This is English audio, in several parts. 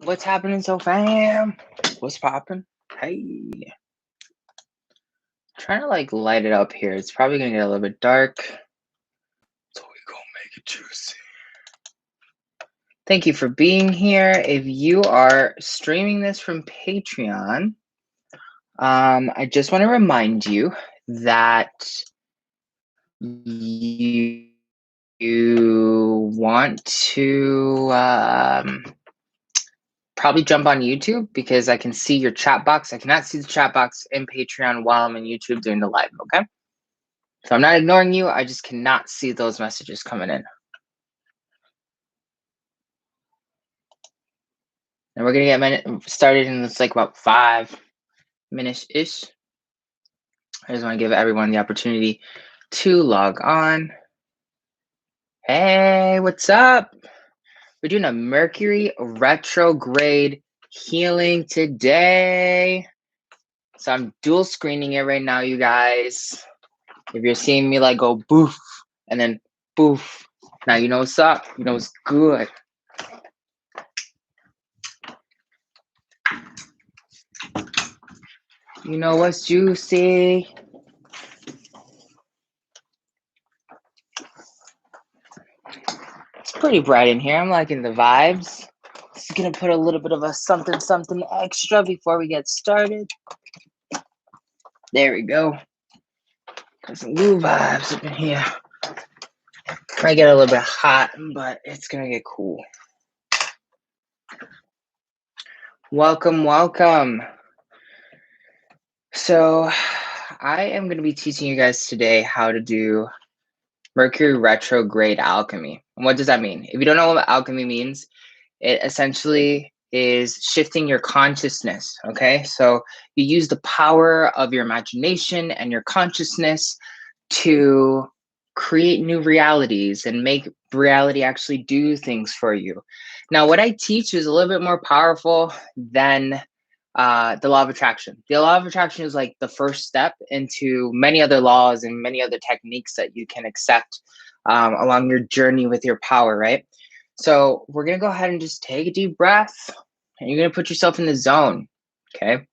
What's happening, so fam? What's popping? Hey. Trying to like light it up here. It's probably gonna get a little bit dark. So we gonna make it juicy. Thank you for being here. If you are streaming this from Patreon, I just want to remind you that you want to probably jump on YouTube because I can see your chat box. I cannot see the chat box in Patreon while I'm in YouTube doing the live, okay? So I'm not ignoring you. I just cannot see those messages coming in. And we're going to get started in it's like about 5 minutes-ish. I just want to give everyone the opportunity to log on. Hey, what's up? We're doing a Mercury Retrograde Healing today. So I'm dual screening it right now, you guys. If you're seeing me like go boof and then boof, now you know what's up. You know what's good. You know what's juicy. It's pretty bright in here. I'm liking the vibes. Just gonna put a little bit of a something extra before we get started. There we go. Got some new vibes up in here. Might get a little bit hot, but it's gonna get cool. Welcome, welcome. So I am going to be teaching you guys today how to do Mercury Retrograde Alchemy. And what does that mean? If you don't know what alchemy means, it essentially is shifting your consciousness, okay? So you use the power of your imagination and your consciousness to create new realities and make reality actually do things for you. Now, what I teach is a little bit more powerful than the law of attraction. The law of attraction is like the first step into many other laws and many other techniques that you can accept along your journey with your power, right? So we're going to go ahead and just take a deep breath and you're going to put yourself in the zone, okay?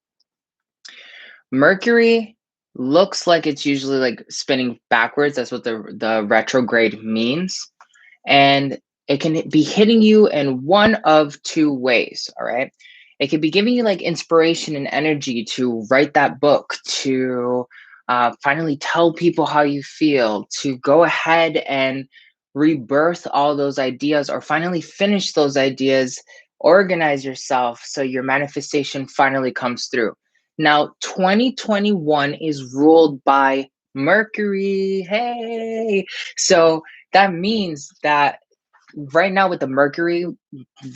Mercury looks like it's usually like spinning backwards. That's what the retrograde means. And it can be hitting you in one of two ways, all right? It could be giving you like inspiration and energy to write that book, to finally tell people how you feel, to go ahead and rebirth all those ideas or finally finish those ideas, organize yourself so your manifestation finally comes through. Now, 2021 is ruled by Mercury. Hey, so that means that right now with the Mercury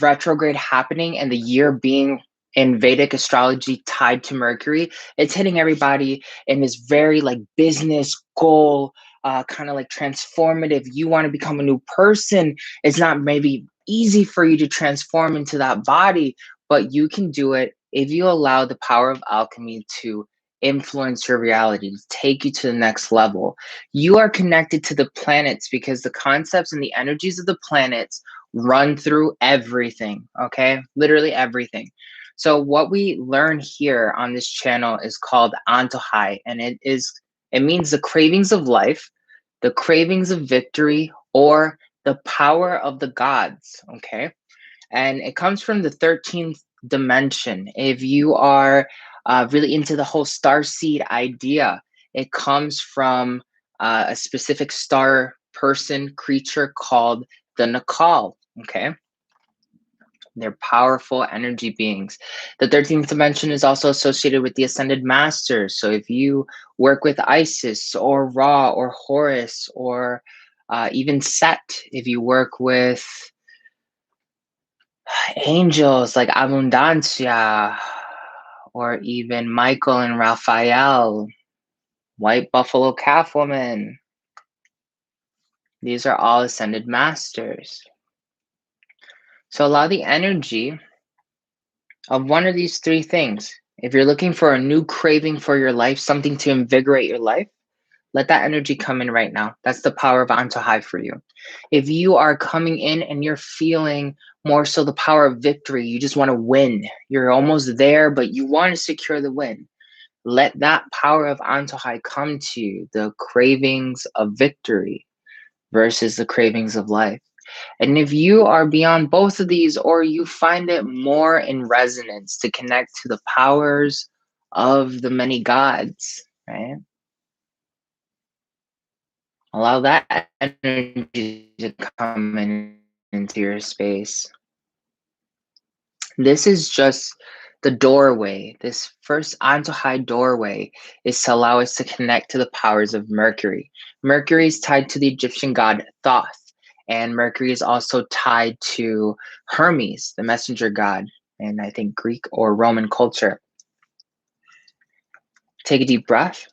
retrograde happening and the year being in Vedic astrology tied to Mercury, it's hitting everybody in this very like business goal, kind of like transformative. You want to become a new person. It's not maybe easy for you to transform into that body, but you can do it if you allow the power of alchemy to influence your reality, to take you to the next level. You are connected to the planets because the concepts and the energies of the planets run through everything, okay? Literally everything. So what we learn here on this channel is called Antojai, and it means the cravings of life, the cravings of victory, or the power of the gods, okay? And it comes from the 13th dimension. If you are really into the whole starseed idea, it comes from a specific star person creature called the Nakal, okay? They're powerful energy beings. The 13th dimension is also associated with the ascended masters. So if you work with Isis or Ra or Horus or even Set, if you work with angels like Abundancia, or even Michael and Raphael, White Buffalo Calf Woman. These are all ascended masters. So allow the energy of one of these three things. If you're looking for a new craving for your life, something to invigorate your life, let that energy come in right now. That's the power of Antojai for you. If you are coming in and you're feeling more so the power of victory, you just want to win. You're almost there, but you want to secure the win. Let that power of Antojai come to you, the cravings of victory versus the cravings of life. And if you are beyond both of these, or you find it more in resonance to connect to the powers of the many gods, right? Allow that energy to come into your space. This is just the doorway. This first Antojai doorway is to allow us to connect to the powers of Mercury. Mercury is tied to the Egyptian god Thoth, and Mercury is also tied to Hermes, the messenger god, in I think Greek or Roman culture. Take a deep breath.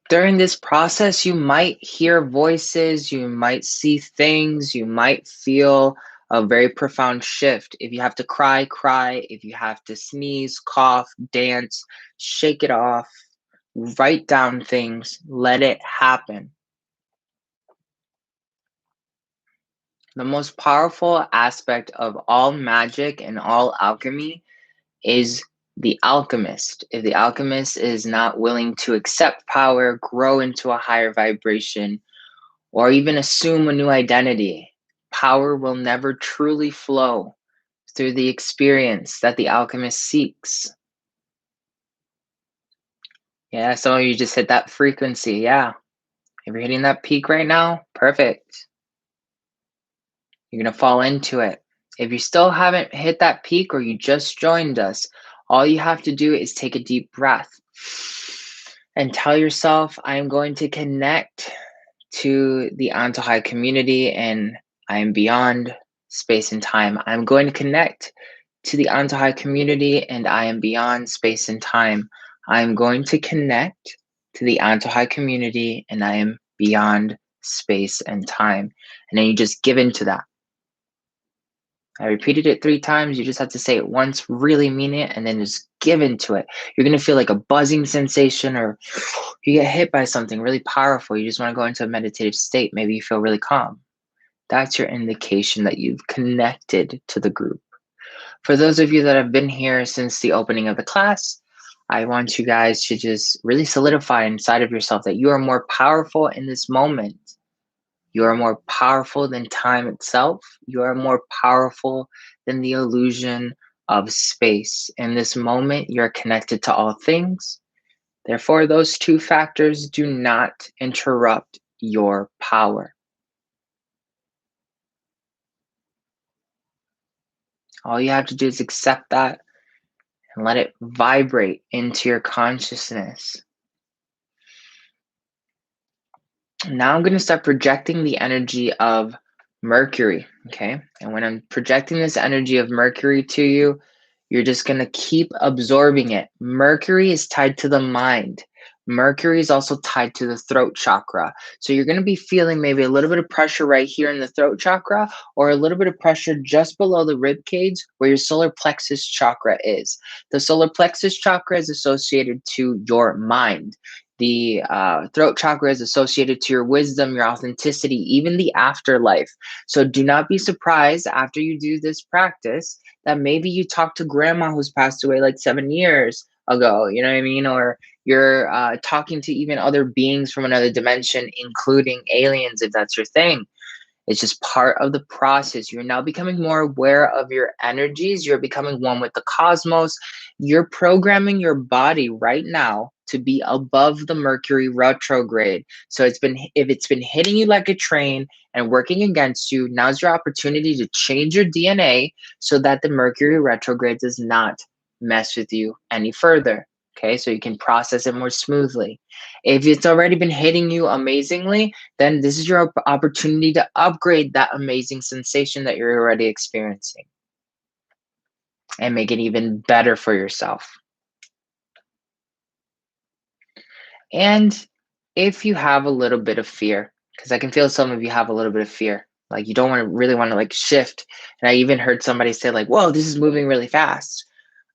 During this process, you might hear voices, you might see things, you might feel a very profound shift. If you have to cry, cry. If you have to sneeze, cough, dance, shake it off, write down things, let it happen. The most powerful aspect of all magic and all alchemy is the alchemist. If the alchemist is not willing to accept power, grow into a higher vibration, or even assume a new identity, power will never truly flow through the experience that the alchemist seeks. Yeah, some of you just hit that frequency. Yeah. If you're hitting that peak right now, perfect. You're going to fall into it. If you still haven't hit that peak or you just joined us, all you have to do is take a deep breath and tell yourself, I am going to connect to the Antojai community and I am beyond space and time. I'm going to connect to the Antojai community and I am beyond space and time. I'm going to connect to the Antojai community and I am beyond space and time. And then you just give into that. I repeated it 3 times. You just have to say it once, really mean it, and then just give into it. You're going to feel like a buzzing sensation, or you get hit by something really powerful. You just want to go into a meditative state. Maybe you feel really calm. That's your indication that you've connected to the group. For those of you that have been here since the opening of the class, I want you guys to just really solidify inside of yourself that you are more powerful in this moment. You are more powerful than time itself. You are more powerful than the illusion of space. In this moment, you're connected to all things. Therefore, those 2 factors do not interrupt your power. All you have to do is accept that and let it vibrate into your consciousness. Now I'm going to start projecting the energy of Mercury, okay? And when I'm projecting this energy of Mercury to you, you're just going to keep absorbing it. Mercury is tied to the mind. Mercury is also tied to the throat chakra. So you're going to be feeling maybe a little bit of pressure right here in the throat chakra, or a little bit of pressure just below the rib cage where your solar plexus chakra is. The solar plexus chakra is associated to your mind. The throat chakra is associated to your wisdom, your authenticity, even the afterlife. So do not be surprised after you do this practice that maybe you talked to grandma who's passed away like 7 years ago, you know what I mean? Or you're talking to even other beings from another dimension, including aliens, if that's your thing. It's just part of the process. You're now becoming more aware of your energies. You're becoming one with the cosmos. You're programming your body right now to be above the Mercury retrograde. So if it's been hitting you like a train and working against you, now's your opportunity to change your DNA so that the Mercury retrograde does not mess with you any further. Okay, so you can process it more smoothly. If it's already been hitting you amazingly, then this is your opportunity to upgrade that amazing sensation that you're already experiencing and make it even better for yourself. And if you have a little bit of fear, because I can feel some of you have a little bit of fear, like you don't really want to like shift. And I even heard somebody say like, whoa, this is moving really fast.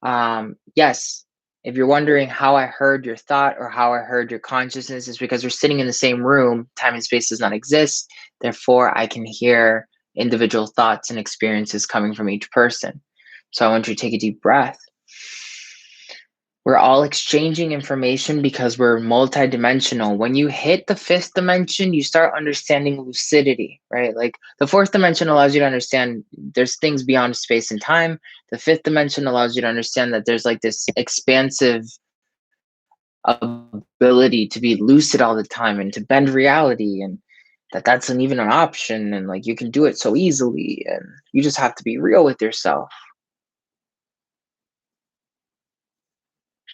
Yes, if you're wondering how I heard your thought or how I heard your consciousness, is because we're sitting in the same room. Time and space does not exist. Therefore, I can hear individual thoughts and experiences coming from each person. So I want you to take a deep breath. We're all exchanging information because we're multidimensional. When you hit the fifth dimension, you start understanding lucidity, right? Like the fourth dimension allows you to understand there's things beyond space and time. The fifth dimension allows you to understand that there's like this expansive ability to be lucid all the time and to bend reality, and that's an even an option, and like you can do it so easily, and you just have to be real with yourself.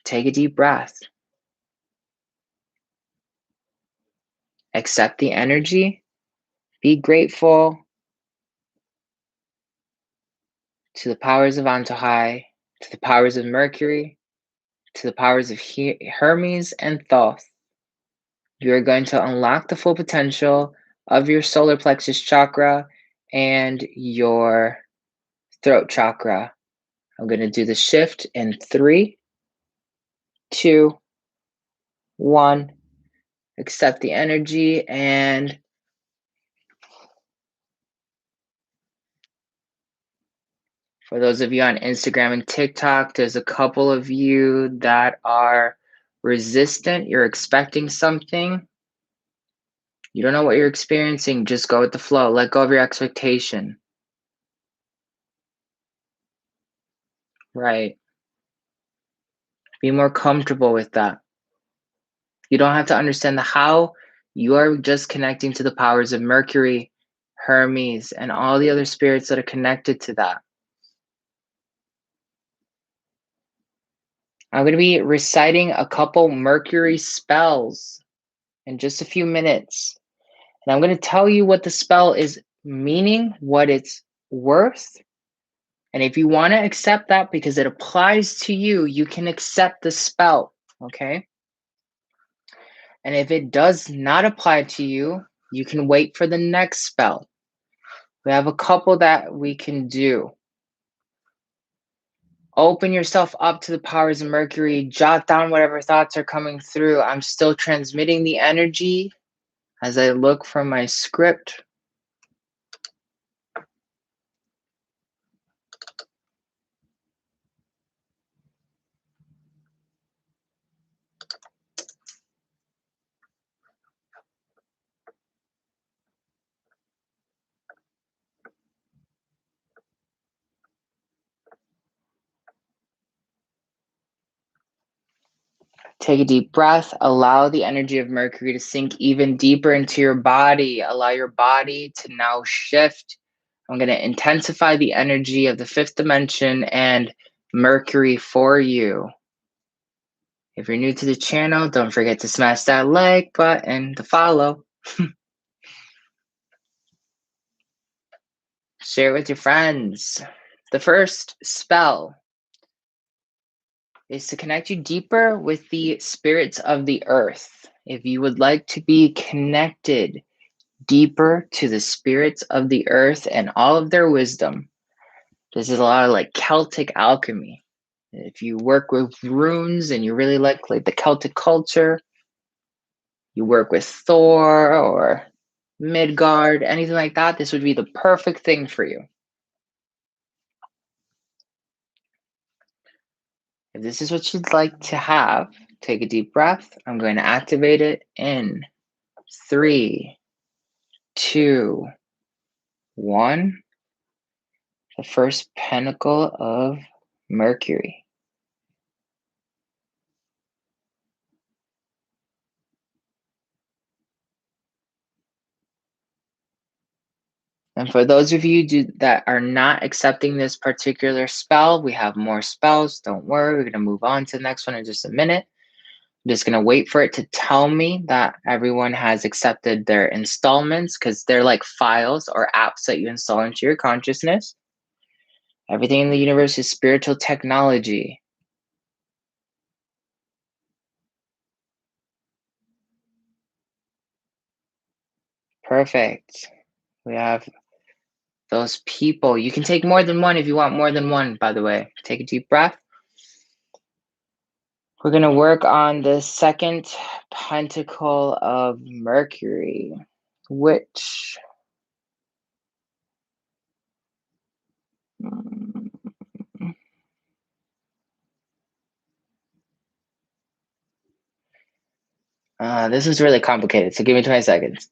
Take a deep breath. Accept the energy. Be grateful to the powers of Antojai, to the powers of Mercury, to the powers of Hermes and Thoth. You are going to unlock the full potential of your solar plexus chakra and your throat chakra. I'm going to do the shift in 3, 2, 1. Accept the energy. And for those of you on Instagram and TikTok, there's a couple of you that are resistant. You're expecting something. You don't know what you're experiencing. Just go with the flow. Let go of your expectation. Right. Be more comfortable with that. You don't have to understand the how. You are just connecting to the powers of Mercury, Hermes, and all the other spirits that are connected to that. I'm going to be reciting a couple Mercury spells in just a few minutes. And I'm going to tell you what the spell is meaning, what it's worth. And if you want to accept that because it applies to you, you can accept the spell. Okay. And if it does not apply to you, you can wait for the next spell. We have a couple that we can do. Open yourself up to the powers of Mercury. Jot down whatever thoughts are coming through. I'm still transmitting the energy as I look from my script. Take a deep breath. Allow the energy of Mercury to sink even deeper into your body. Allow your body to now shift. I'm going to intensify the energy of the fifth dimension and Mercury for you. If you're new to the channel, don't forget to smash that like button to follow. Share it with your friends. The first spell is to connect you deeper with the spirits of the earth. If you would like to be connected deeper to the spirits of the earth and all of their wisdom, this is a lot of like Celtic alchemy. If you work with runes and you really like the Celtic culture, you work with Thor or Midgard, anything like that, this would be the perfect thing for you. If this is what you'd like to have, take a deep breath. I'm going to activate it in 3, 2, 1. The first pentacle of Mercury. And for those of you that are not accepting this particular spell, we have more spells. Don't worry, we're going to move on to the next one in just a minute. I'm just going to wait for it to tell me that everyone has accepted their installments, because they're like files or apps that you install into your consciousness. Everything in the universe is spiritual technology. Perfect. We have those people. You can take more than one if you want more than one, by the way. Take a deep breath. We're going to work on the second pentacle of Mercury, which this is really complicated, so give me 20 seconds.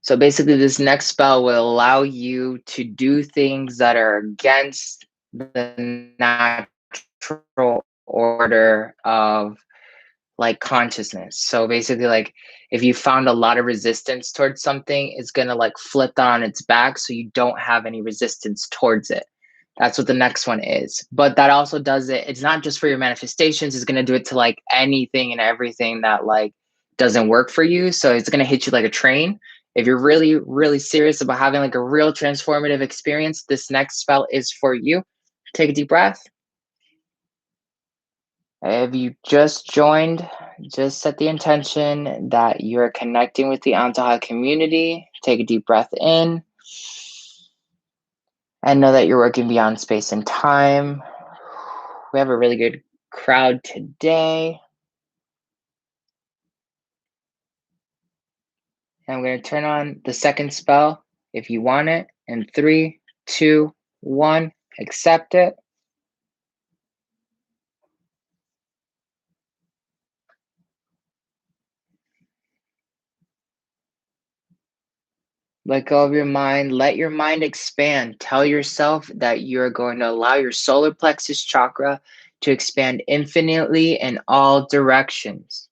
So basically, this next spell will allow you to do things that are against the natural order of like consciousness. So basically, like if you found a lot of resistance towards something, it's gonna like flip that on its back so you don't have any resistance towards it. That's what the next one is. But that also does it. It's not just for your manifestations, it's gonna do it to like anything and everything that like doesn't work for you. So it's gonna hit you like a train. If you're really, really serious about having like a real transformative experience, this next spell is for you. Take a deep breath. If you just joined, just set the intention that you're connecting with the Antojai community. Take a deep breath in and know that you're working beyond space and time. We have a really good crowd today. And I'm going to turn on the second spell if you want it. In 3, 2, 1, accept it. Let go of your mind. Let your mind expand. Tell yourself that you're going to allow your solar plexus chakra to expand infinitely in all directions.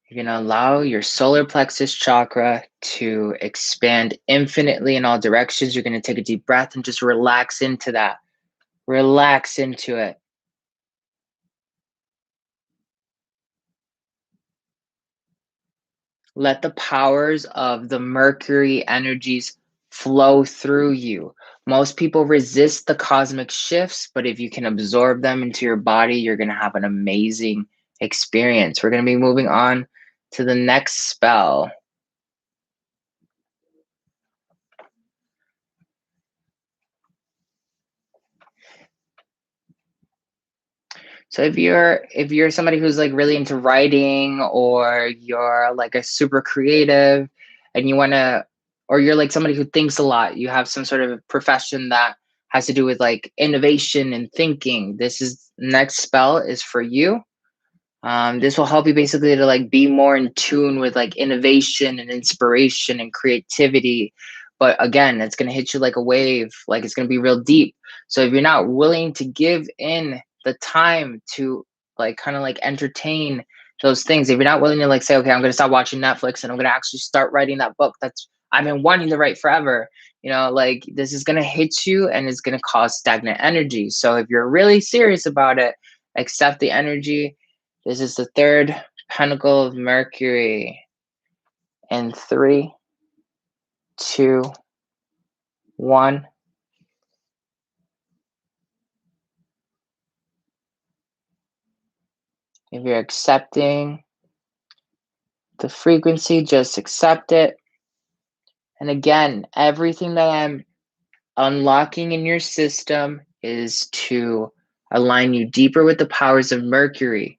You're going to allow your solar plexus chakra to expand infinitely in all directions. You're going to take a deep breath and just relax into that. Relax into it. Let the powers of the Mercury energies flow through you. Most people resist the cosmic shifts, but if you can absorb them into your body, you're going to have an amazing experience. We're going to be moving on to the next spell. So if you're somebody who's like really into writing, or you're like a super creative and you want to, or you're like somebody who thinks a lot, you have some sort of profession that has to do with like innovation and thinking, this is next spell is for you. This will help you basically to like be more in tune with like innovation and inspiration and creativity. But again, it's going to hit you like a wave, like it's going to be real deep. So if you're not willing to give in the time to like kind of like entertain those things, if you're not willing to like say, okay, I'm going to stop watching Netflix and I'm going to actually start writing that book that's I've been wanting to write forever, like this is going to hit you and it's going to cause stagnant energy. So if you're really serious about it, accept the energy. This is the third pentacle of Mercury. In 3, 2, 1. If you're accepting the frequency, just accept it. And again, everything that I'm unlocking in your system is to align you deeper with the powers of Mercury.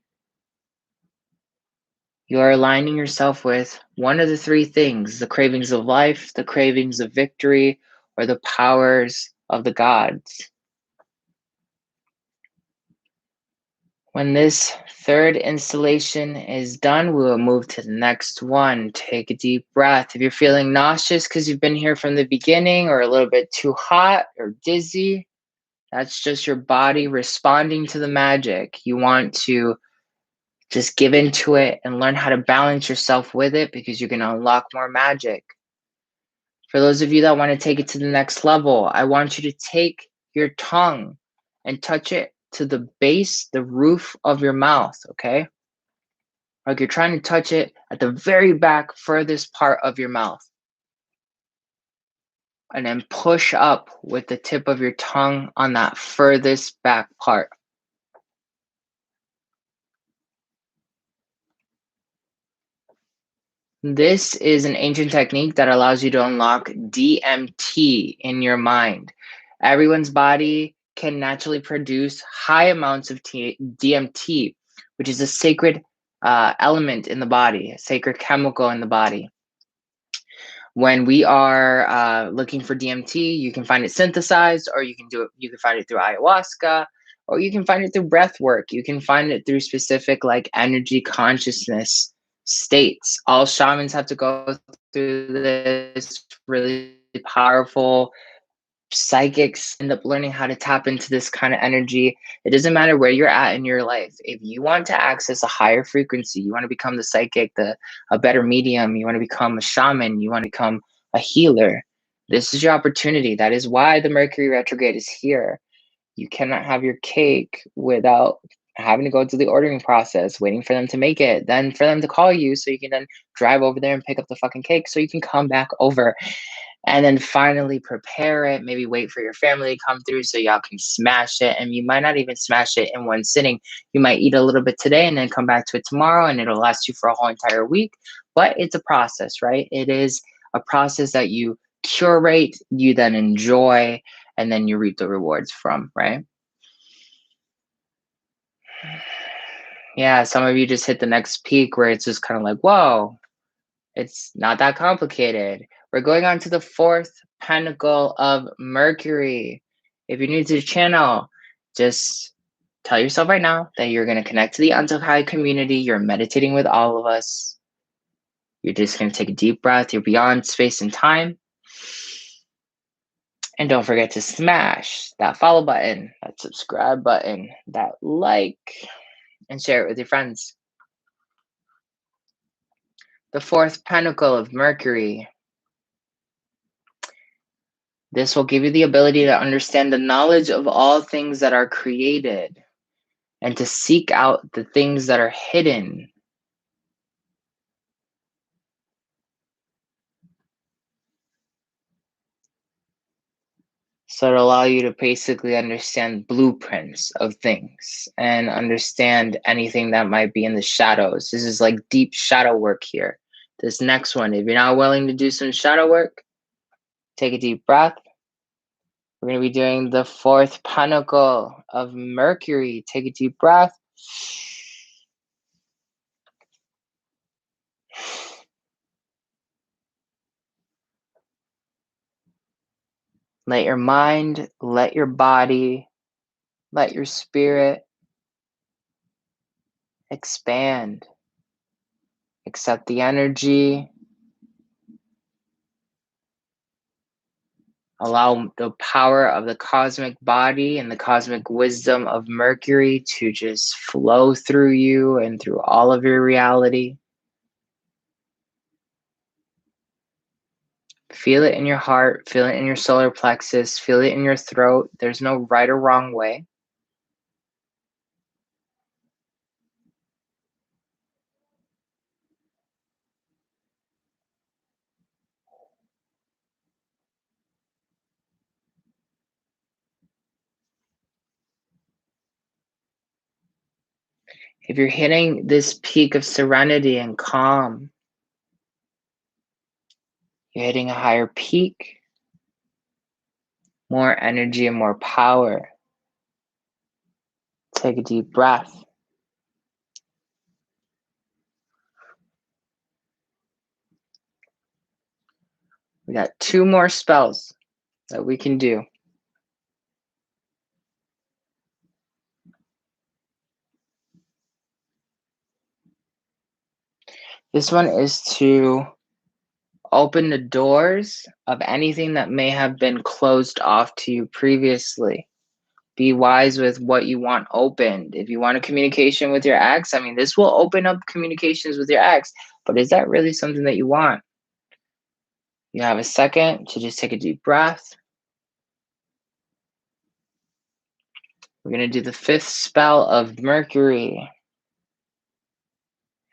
You are aligning yourself with one of the 3 things: the cravings of life, the cravings of victory, or the powers of the gods. When this third installation is done, we will move to the next one. Take a deep breath. If you're feeling nauseous because you've been here from the beginning, or a little bit too hot or dizzy, that's just your body responding to the magic. You want to just give into it and learn how to balance yourself with it, because you're going to unlock more magic. For those of you that want to take it to the next level, I want you to take your tongue and touch it to the base, the roof of your mouth, okay? Like you're trying to touch it at the very back, furthest part of your mouth. And then push up with the tip of your tongue on that furthest back part. This is an ancient technique that allows you to unlock DMT in your mind. Everyone's body can naturally produce high amounts of DMT, which is a sacred element in the body, a sacred chemical in the body. When we are looking for DMT, you can find it synthesized, or you can do it. You can find it through ayahuasca, or you can find it through breath work. You can find it through specific like energy consciousness states. All shamans have to go through this really powerful. Psychics end up learning how to tap into this kind of energy. It doesn't matter where you're at in your life. If you want to access a higher frequency, you want to become the psychic, a better medium, you want to become a shaman, you want to become a healer, this is your opportunity. That is why the Mercury retrograde is here. You cannot have your cake without having to go through the ordering process, waiting for them to make it, then for them to call you so you can then drive over there and pick up the fucking cake so you can come back over and then finally prepare it. Maybe wait for your family to come through so y'all can smash it. And you might not even smash it in one sitting. You might eat a little bit today and then come back to it tomorrow, and it'll last you for a whole entire week. But it's a process, right? It is a process that you curate, you then enjoy, and then you reap the rewards from, right? Yeah, some of you just hit the next peak where it's just kind of like, whoa, it's not that complicated. We're going on to the fourth pentacle of Mercury. If you're new to the channel, just tell yourself right now that you're going to connect to the Antojai community. You're meditating with all of us. You're just going to take a deep breath. You're beyond space and time. And don't forget to smash that follow button, that subscribe button, that like, and share it with your friends. The fourth pentacle of Mercury. This will give you the ability to understand the knowledge of all things that are created and to seek out the things that are hidden. So it'll allow you to basically understand blueprints of things and understand anything that might be in the shadows. This is like deep shadow work here. This next one, if you're not willing to do some shadow work, take a deep breath. We're going to be doing the fourth pentacle of Mercury. Take a deep breath. Let your mind, let your body, let your spirit expand. Accept the energy. Allow the power of the cosmic body and the cosmic wisdom of Mercury to just flow through you and through all of your reality. Feel it in your heart, feel it in your solar plexus, feel it in your throat. There's no right or wrong way. If you're hitting this peak of serenity and calm, you're hitting a higher peak, more energy and more power. Take a deep breath. We got 2 more spells that we can do. This one is to open the doors of anything that may have been closed off to you previously. Be wise with what you want opened. If you want a communication with your ex, I mean, this will open up communications with your ex, but is that really something that you want? You have a second to just take a deep breath. We're going to do the 5th spell of Mercury.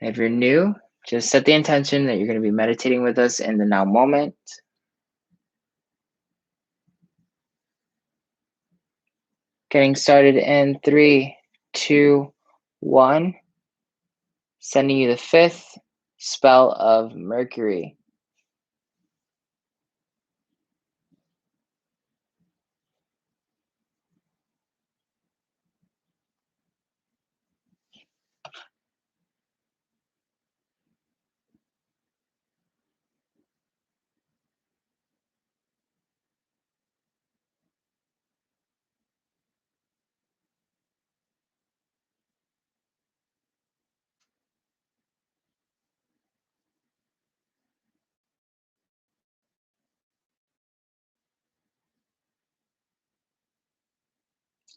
And if you're new, just set the intention that you're going to be meditating with us in the now moment. Getting started in 3, 2, 1. Sending you the 5th spell of Mercury.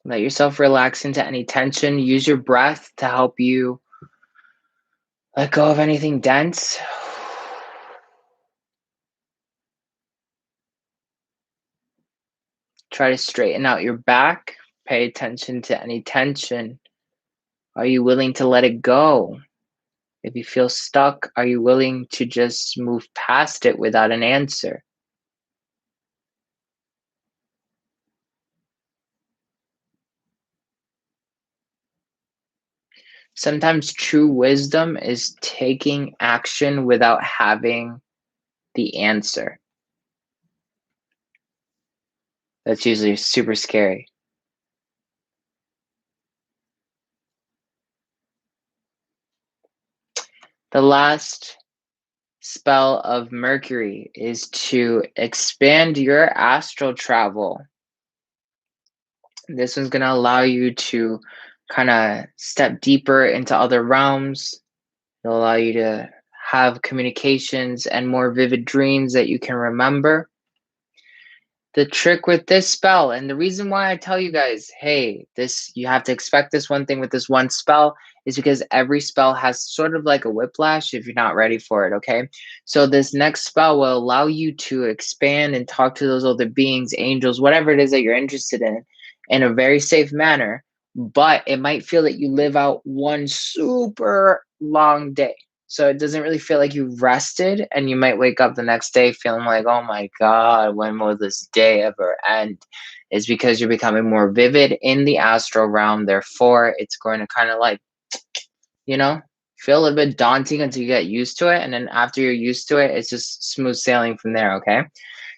Let yourself relax into any tension. Use your breath to help you let go of anything dense. Try to straighten out your back. Pay attention to any tension. Are you willing to let it go? If you feel stuck, are you willing to just move past it without an answer? Sometimes true wisdom is taking action without having the answer. That's usually super scary. The last spell of Mercury is to expand your astral travel. This one's going to allow you to kind of step deeper into other realms. It'll allow you to have communications and more vivid dreams that you can remember. The trick with this spell, and the reason why I tell you guys, hey, this, you have to expect this one thing with this one spell, is because every spell has sort of like a whiplash if you're not ready for it, okay? So this next spell will allow you to expand and talk to those other beings, angels, whatever it is that you're interested in a very safe manner, but it might feel that you live out one super long day. So it doesn't really feel like you rested, and you might wake up the next day feeling like, oh my God, when will this day ever end? Is because you're becoming more vivid in the astral realm. Therefore, it's going to kind of like, feel a little bit daunting until you get used to it. And then after you're used to it, it's just smooth sailing from there. Okay.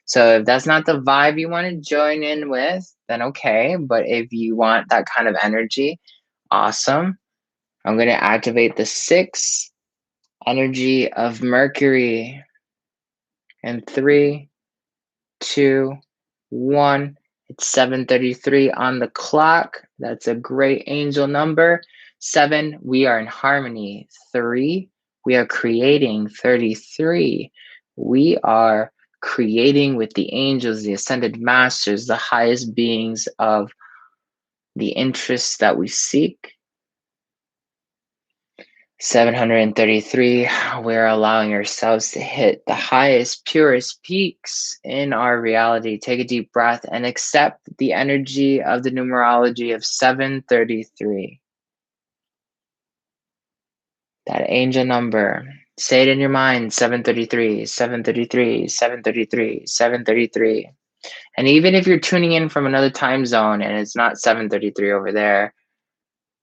So if that's not the vibe you want to join in with, then okay. But if you want that kind of energy, awesome. I'm going to activate the 6 energy of Mercury in 3, 2, 1. It's 7:33 on the clock. That's a great angel number. 7, we are in harmony. 3, we are creating. 33, we are creating with the angels, the ascended masters, the highest beings of the interests that we seek. 733, we're allowing ourselves to hit the highest, purest peaks in our reality. Take a deep breath and accept the energy of the numerology of 733. That angel number. Say it in your mind, 733, 733, 733, 733. And even if you're tuning in from another time zone and it's not 733 over there,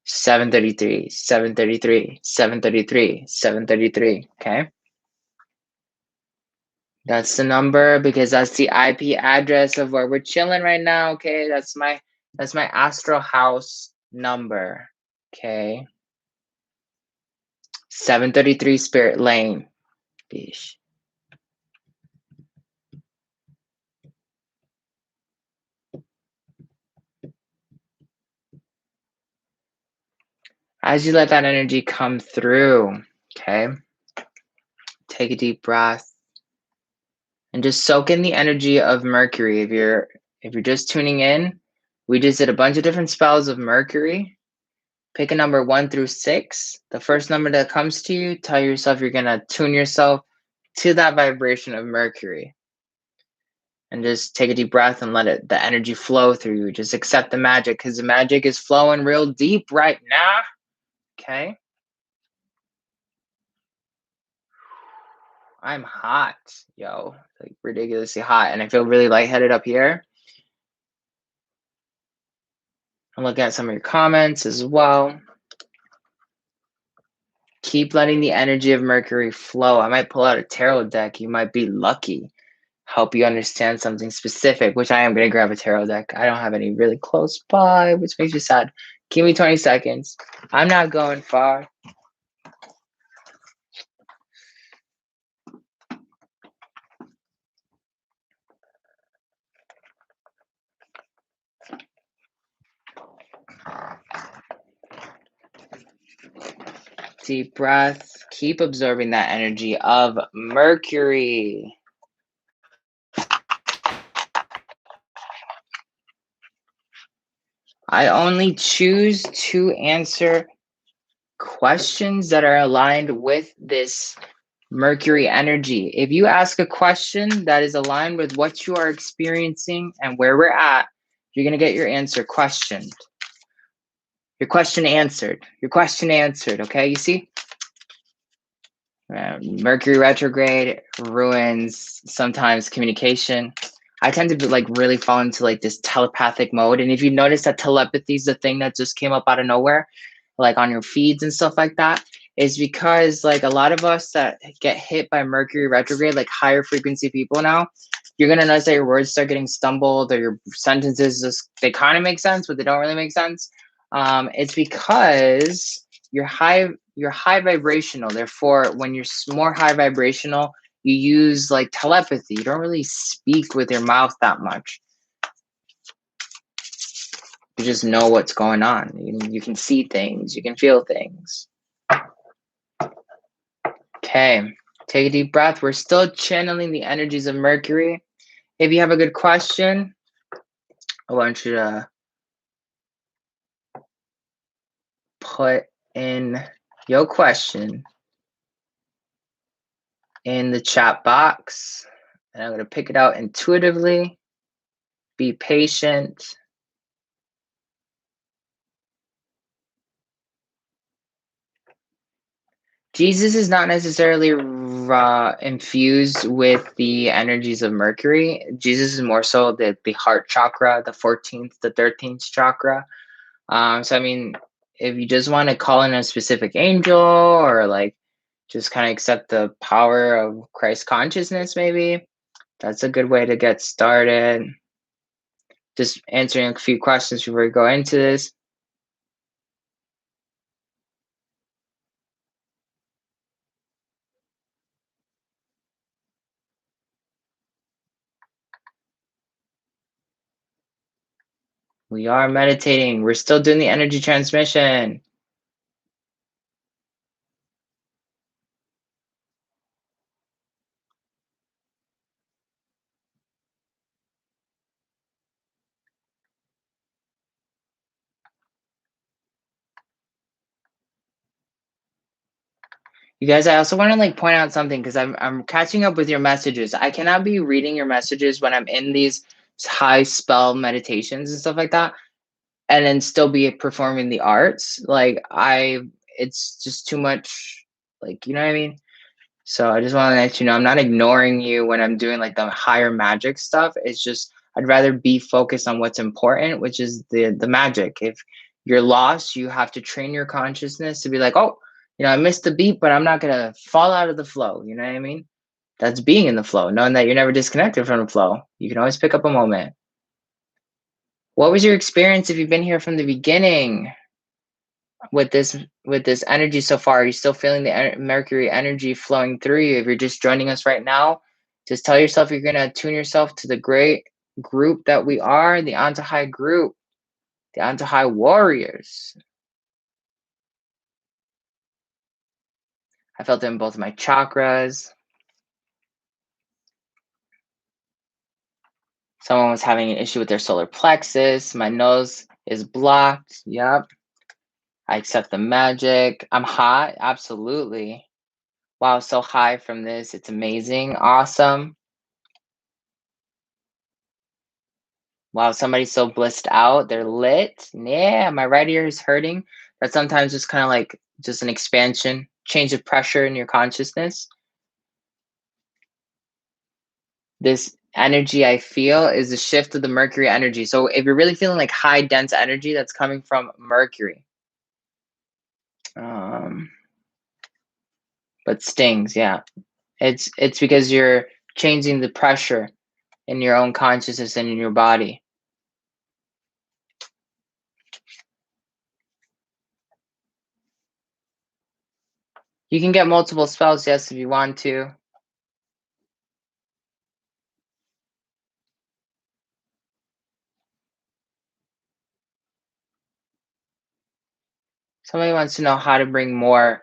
733, 733, 733, 733, okay? That's the number because that's the IP address of where we're chilling right now, okay? That's my astral house number, okay? 733 Spirit Lane. Beesh. As you let that energy come through, okay? Take a deep breath and just soak in the energy of Mercury. If you're just tuning in, we just did a bunch of different spells of Mercury. Pick a number 1 through 6. The first number that comes to you, tell yourself you're going to tune yourself to that vibration of Mercury. And just take a deep breath and let the energy flow through you. Just accept the magic because the magic is flowing real deep right now. Okay. I'm hot, yo, like ridiculously hot. And I feel really lightheaded up here. I'm looking at some of your comments as well. Keep letting the energy of Mercury flow. I might pull out a tarot deck. You might be lucky. Help you understand something specific, which I am going to grab a tarot deck. I don't have any really close by, which makes me sad. Give me 20 seconds. I'm not going far. Deep breath. Keep absorbing that energy of Mercury. I only choose to answer questions that are aligned with this Mercury energy. If you ask a question that is aligned with what you are experiencing and where we're at, you're going to get your answer questioned. Your question answered. Your question answered. Okay, you see? Mercury retrograde ruins sometimes communication. I tend to like really fall into like this telepathic mode. And if you notice that telepathy is the thing that just came up out of nowhere, like on your feeds and stuff like that, is because like a lot of us that get hit by Mercury retrograde, like higher frequency people now, you're gonna notice that your words start getting stumbled or your sentences just they kind of make sense, but they don't really make sense. It's because you're high vibrational. Therefore, when you're more high vibrational, you use like telepathy. You don't really speak with your mouth that much. You just know what's going on. You can see things. You can feel things. Okay, take a deep breath. We're still channeling the energies of Mercury. If you have a good question, I want you to put in your question in the chat box. And I'm going to pick it out intuitively. Be patient. Jesus is not necessarily infused with the energies of Mercury. Jesus is more so the heart chakra, the 14th, the 13th chakra. So, I mean, if you just want to call in a specific angel or like just kind of accept the power of Christ consciousness, maybe that's a good way to get started. Just answering a few questions before we go into this. We are meditating. We're still doing the energy transmission. You guys, I also want to like point out something because I'm catching up with your messages. I cannot be reading your messages when I'm in these high spell meditations and stuff like that, and then still be performing the arts. Like it's just too much. Like you know what I mean. So I just want to let you know I'm not ignoring you when I'm doing like the higher magic stuff. It's just I'd rather be focused on what's important, which is the magic. If you're lost, you have to train your consciousness to be like, oh, you know, I missed the beat, but I'm not gonna fall out of the flow. You know what I mean? That's being in the flow, knowing that you're never disconnected from the flow. You can always pick up a moment. What was your experience if you've been here from the beginning? With this energy so far, are you still feeling the Mercury energy flowing through you? If you're just joining us right now, just tell yourself you're going to tune yourself to the great group that we are, the Antojai group, the Antojai warriors. I felt it in both of my chakras. Someone was having an issue with their solar plexus. My nose is blocked. Yep. I accept the magic. I'm hot. Absolutely. Wow, so high from this. It's amazing. Awesome. Wow, somebody's so blissed out. They're lit. Yeah, my right ear is hurting. That's sometimes just kind of like just an expansion, change of pressure in your consciousness. This energy I feel is a shift of the Mercury energy. So if you're really feeling like high dense energy, that's coming from Mercury. but stings. Yeah, it's because you're changing the pressure in your own consciousness and in your body. You can get multiple spells, yes, if you want to. Somebody wants to know how to bring more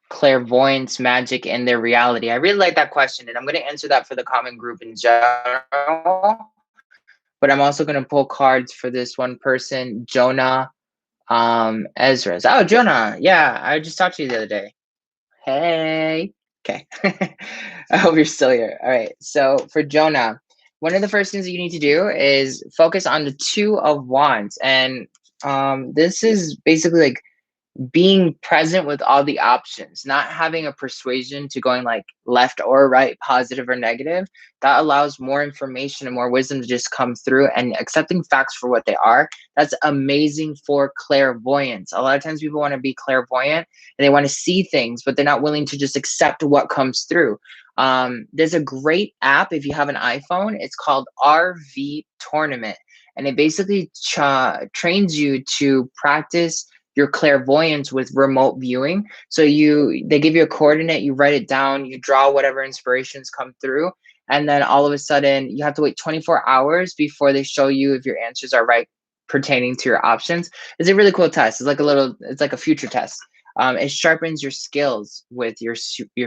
clairvoyance magic in their reality. I really like that question, and I'm going to answer that for the common group in general. But I'm also going to pull cards for this one person, Jonah Ezra's. Oh, Jonah. Yeah, I just talked to you the other day. Hey. Okay. I hope you're still here. All right. So for Jonah, one of the first things that you need to do is focus on the Two of Wands. And this is basically like being present with all the options, not having a persuasion to going like left or right, positive or negative. That allows more information and more wisdom to just come through, and accepting facts for what they are. That's amazing for clairvoyance. A lot of times people want to be clairvoyant and they want to see things, but they're not willing to just accept what comes through. There's a great app if you have an iPhone. It's called RV Tournament, and it basically trains you to practice your clairvoyance with remote viewing. So they give you a coordinate, you write it down, you draw whatever inspirations come through, and then all of a sudden you have to wait 24 hours before they show you if your answers are right pertaining to your options. It's a really cool test. It's like a future test. It sharpens your skills with your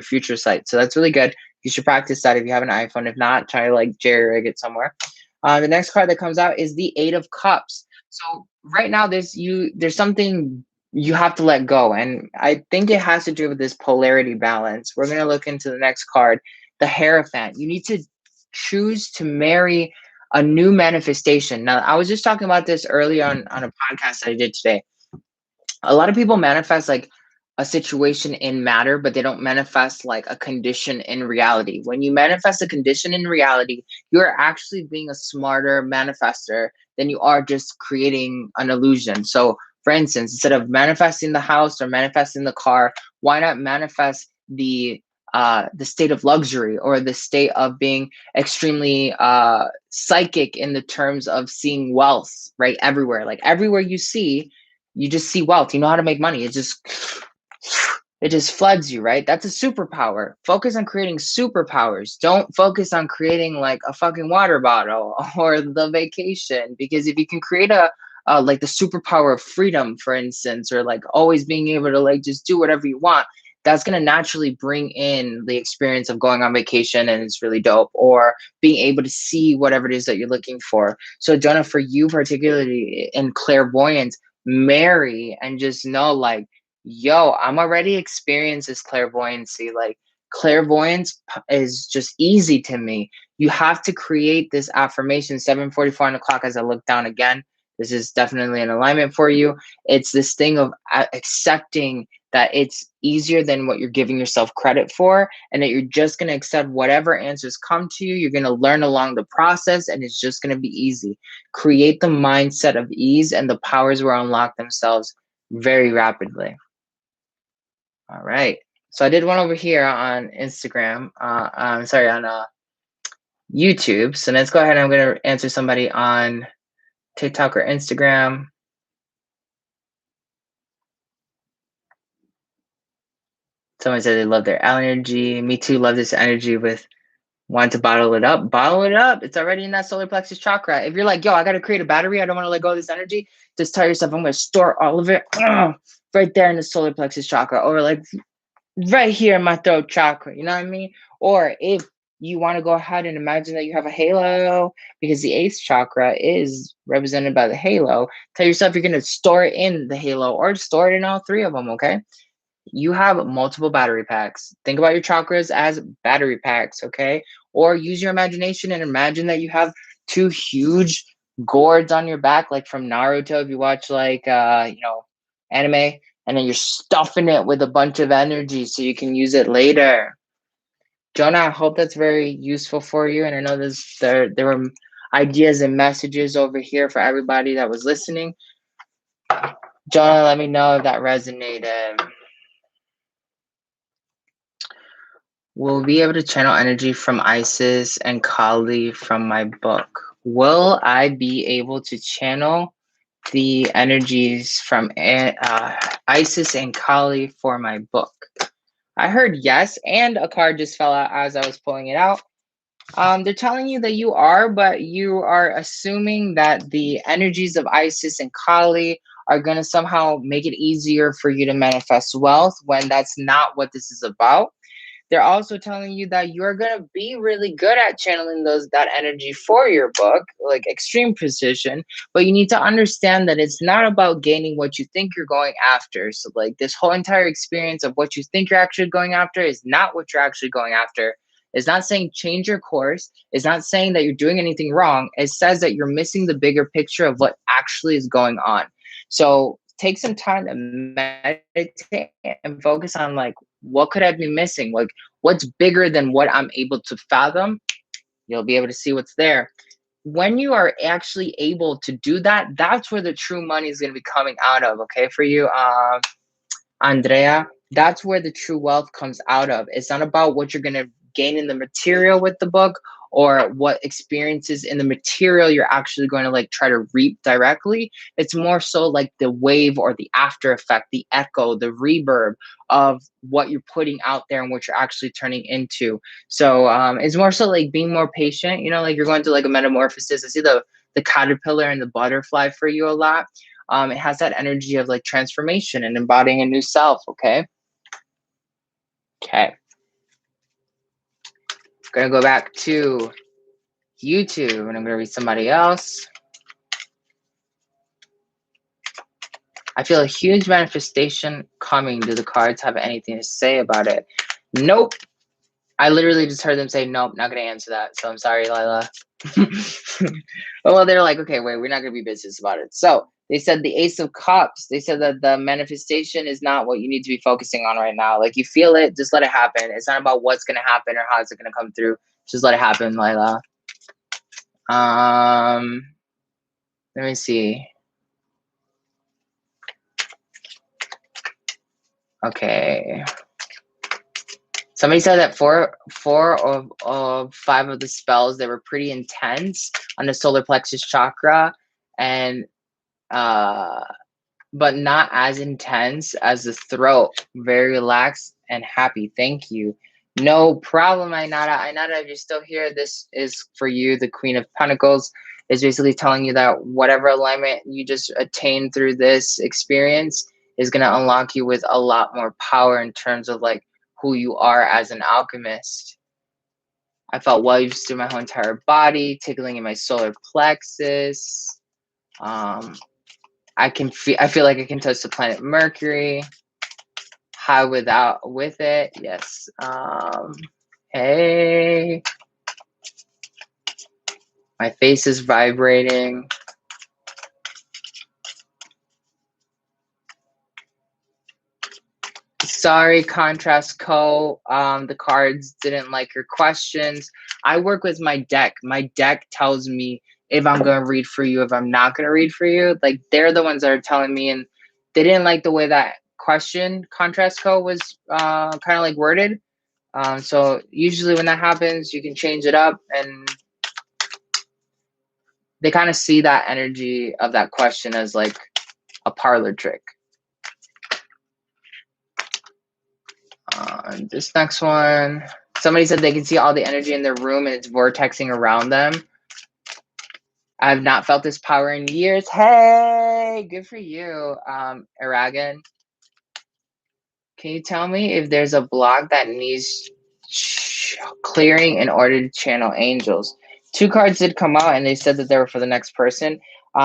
future sight. So that's really good. You should practice that if you have an iPhone. If not, try to like jerry rig it somewhere. The next card that comes out is the Eight of Cups. So right now there's something you have to let go, and I think it has to do with this polarity balance. We're going to look into the next card, the Hierophant. You need to choose to marry a new manifestation. Now, I was just talking about this earlier on a podcast that I did today. A lot of people manifest like a situation in matter, but they don't manifest like a condition in reality. When you manifest a condition in reality, you're actually being a smarter manifester than you are just creating an illusion. So, for instance, instead of manifesting the house or manifesting the car, why not manifest the state of luxury, or the state of being extremely psychic in the terms of seeing wealth right everywhere? Like everywhere you just see wealth. You know how to make money. It just floods you, right? That's a superpower. Focus on creating superpowers. Don't focus on creating like a fucking water bottle or the vacation. Because if you can create a like the superpower of freedom, for instance, or like always being able to like just do whatever you want, that's going to naturally bring in the experience of going on vacation, and it's really dope, or being able to see whatever it is that you're looking for. So Jonah, for you particularly in clairvoyance, marry and just know like, yo, I'm already experienced this clairvoyancy. Like clairvoyance is just easy to me. You have to create this affirmation 7:44 on the clock. As I look down again, this is definitely an alignment for you. It's this thing of accepting that it's easier than what you're giving yourself credit for, and that you're just going to accept whatever answers come to you. You're going to learn along the process, and it's just going to be easy. Create the mindset of ease, and the powers will unlock themselves very rapidly. All right. So I did one over here on Instagram. I'm sorry, on YouTube. So let's go ahead and I'm going to answer somebody on TikTok or Instagram. Someone said they love their energy. Me too. Love this energy with want to bottle it up. Bottle it up. It's already in that solar plexus chakra. If you're like, yo, I got to create a battery, I don't want to let go of this energy, just tell yourself, I'm going to store all of it right there in the solar plexus chakra, or like right here in my throat chakra. You know what I mean? Or if you want to go ahead and imagine that you have a halo, because the eighth chakra is represented by the halo, tell yourself you're going to store it in the halo, or store it in all three of them, okay? You have multiple battery packs. Think about your chakras as battery packs, okay? Or use your imagination and imagine that you have two huge gourds on your back, like from Naruto, if you watch like anime, and then you're stuffing it with a bunch of energy so you can use it later. Jonah, I hope that's very useful for you. And I know there were ideas and messages over here for everybody that was listening. Jonah, let me know if that resonated. Will be able to channel energy from Isis and Kali from my book. Will I be able to channel the energies from Isis and Kali for my book? I heard yes, and a card just fell out as I was pulling it out. They're telling you that you are, but you are assuming that the energies of Isis and Kali are going to somehow make it easier for you to manifest wealth when that's not what this is about. They're also telling you that you're going to be really good at channeling that energy for your book, like extreme precision, but you need to understand that it's not about gaining what you think you're going after. So like this whole entire experience of what you think you're actually going after is not what you're actually going after. It's not saying change your course. It's not saying that you're doing anything wrong. It says that you're missing the bigger picture of what actually is going on. So take some time to meditate and focus on like, what could I be missing? Like, what's bigger than what I'm able to fathom? You'll be able to see what's there. When you are actually able to do that, that's where the true money is going to be coming out of. Okay, for you, Andrea, that's where the true wealth comes out of. It's not about what you're going to gain in the material with the book or what experiences in the material you're actually going to like try to reap directly. It's more so like the wave or the after effect, the echo, the reverb of what you're putting out there and what you're actually turning into. So it's more so like being more patient, you know, like you're going through like a metamorphosis. I see the caterpillar and the butterfly for you a lot. It has that energy of like transformation and embodying a new self. Okay. Gonna go back to YouTube and I'm gonna read somebody else. I feel a huge manifestation coming. Do the cards have anything to say about it? Nope. I literally just heard them say, nope, not gonna answer that. So I'm sorry, Lila. Well, they're like, okay, wait, we're not gonna be business about it. So they said the Ace of Cups. They said that the manifestation is not what you need to be focusing on right now. Like you feel it, just let it happen. It's not about what's gonna happen or how it's gonna come through. Just let it happen, Lila. Let me see. Okay. Somebody said that four of five of the spells, they were pretty intense on the solar plexus chakra, and but not as intense as the throat. Very relaxed and happy. Thank you. No problem, Ainara. Ainara, if you're still here, this is for you. The Queen of Pentacles is basically telling you that whatever alignment you just attained through this experience is going to unlock you with a lot more power in terms of like who you are as an alchemist. I felt waves through my whole entire body, tickling in my solar plexus. I feel like I can touch the planet Mercury. High with it. Yes. Hey. My face is vibrating. Sorry, Contrast Co. The cards didn't like your questions. I work with my deck. My deck tells me if I'm going to read for you, if I'm not going to read for you. Like, they're the ones that are telling me, and they didn't like the way that question, Contrast Co. was kind of like worded. So usually when that happens, you can change it up, and they kind of see that energy of that question as like a parlor trick. This next one, somebody said they can see all the energy in their room and it's vortexing around them. I have not felt this power in years. Hey, good for you, Aragon. Can you tell me if there's a block that needs clearing in order to channel angels? Two cards did come out and they said that they were for the next person.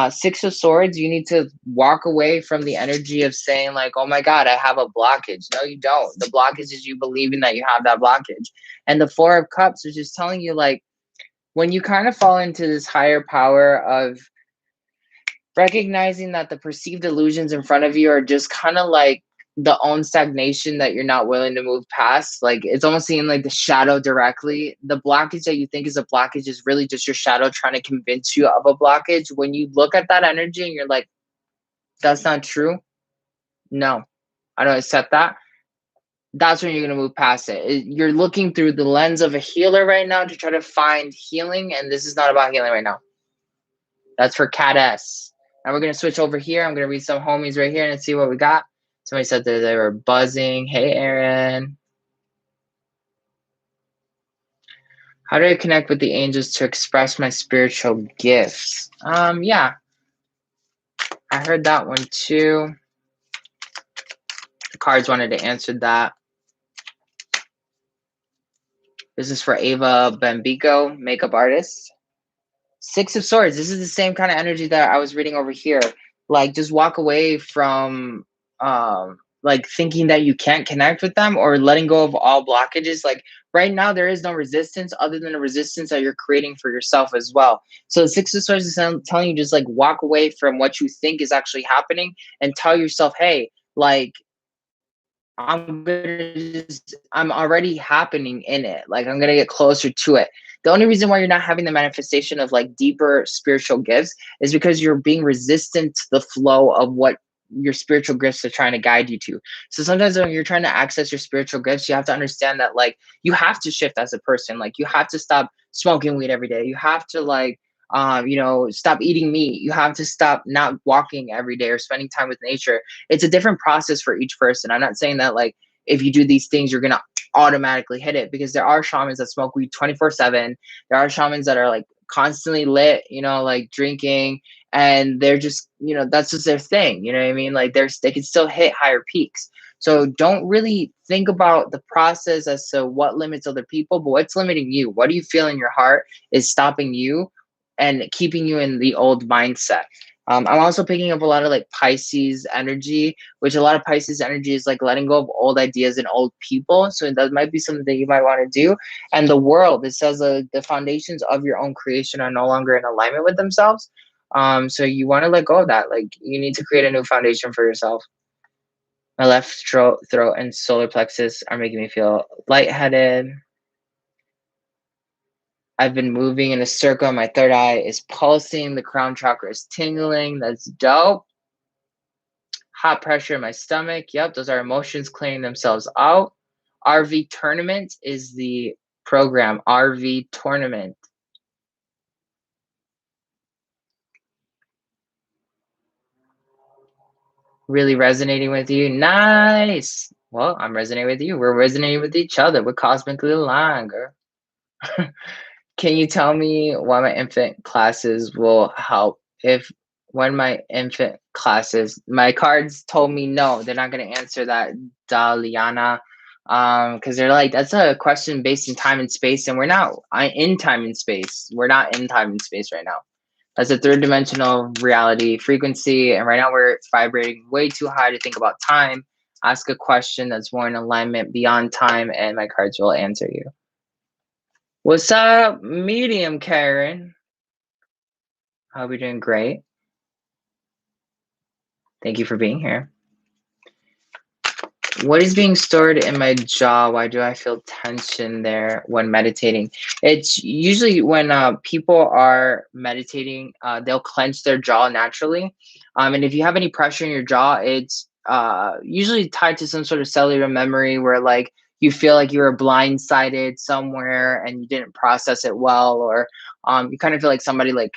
Six of Swords, you need to walk away from the energy of saying like, oh my God, I have a blockage. No, you don't. The blockage is you believing that you have that blockage. And the Four of Cups is just telling you like, when you kind of fall into this higher power of recognizing that the perceived illusions in front of you are just kind of like the own stagnation that you're not willing to move past. Like it's almost seeing like the shadow directly. The blockage that you think is a blockage is really just your shadow trying to convince you of a blockage. When you look at that energy and you're like, that's not true. No, I don't accept that. that's when you're going to move past it. You're looking through the lens of a healer right now to try to find healing, and this is not about healing right now. That's for Cat S. And we're going to switch over here. I'm going to read some homies right here and see what we got. Somebody said that they were buzzing. Hey, Aaron. How do I connect with the angels to express my spiritual gifts? Yeah, I heard that one too. The cards wanted to answer that. This is for Ava Bambico, makeup artist. Six of Swords. This is the same kind of energy that I was reading over here. Like, just walk away from like thinking that you can't connect with them, or letting go of all blockages. Like right now, there is no resistance other than the resistance that you're creating for yourself as well. So the Six of Swords is telling you, just like walk away from what you think is actually happening and tell yourself, hey, like, I'm already happening in it. Like, I'm gonna get closer to it. The only reason why you're not having the manifestation of like deeper spiritual gifts is because you're being resistant to the flow of what your spiritual gifts are trying to guide you to. So sometimes when you're trying to access your spiritual gifts, you have to understand that like you have to shift as a person. Like you have to stop smoking weed every day. You have to like stop eating meat. You have to stop not walking every day or spending time with nature. It's a different process for each person. I'm not saying that like if you do these things, you're gonna automatically hit it, because there are shamans that smoke weed 24/7. There are shamans that are like constantly lit, like drinking, and they're just, that's just their thing. You know what I mean? Like they can still hit higher peaks. So don't really think about the process as to what limits other people, but what's limiting you. What do you feel in your heart is stopping you and keeping you in the old mindset? I'm also picking up a lot of like Pisces energy, which a lot of Pisces energy is like letting go of old ideas and old people. So that might be something that you might want to do. And the world, it says the foundations of your own creation are no longer in alignment with themselves. So you want to let go of that. Like you need to create a new foundation for yourself. My left throat and solar plexus are making me feel lightheaded. I've been moving in a circle. My third eye is pulsing. The crown chakra is tingling. That's dope. Hot pressure in my stomach. Yep, those are emotions clearing themselves out. RV tournament is the program. RV tournament. Really resonating with you. Nice. Well, I'm resonating with you. We're resonating with each other. We're cosmically aligned, girl. Can you tell me why my infant classes will help if when my infant classes, my cards told me no, they're not going to answer that, Daliana, because they're like, that's a question based in time and space, and we're not in time and space. We're not in time and space right now. That's a third dimensional reality frequency, and right now we're vibrating way too high to think about time. Ask a question that's more in alignment beyond time, and my cards will answer you. What's up, medium Karen? Hope you're doing great. Thank you for being here. What is being stored in my jaw? Why do I feel tension there when meditating? It's usually when people are meditating, they'll clench their jaw naturally. And if you have any pressure in your jaw, it's usually tied to some sort of cellular memory where like you feel like you were blindsided somewhere and you didn't process it well, or you kind of feel like somebody like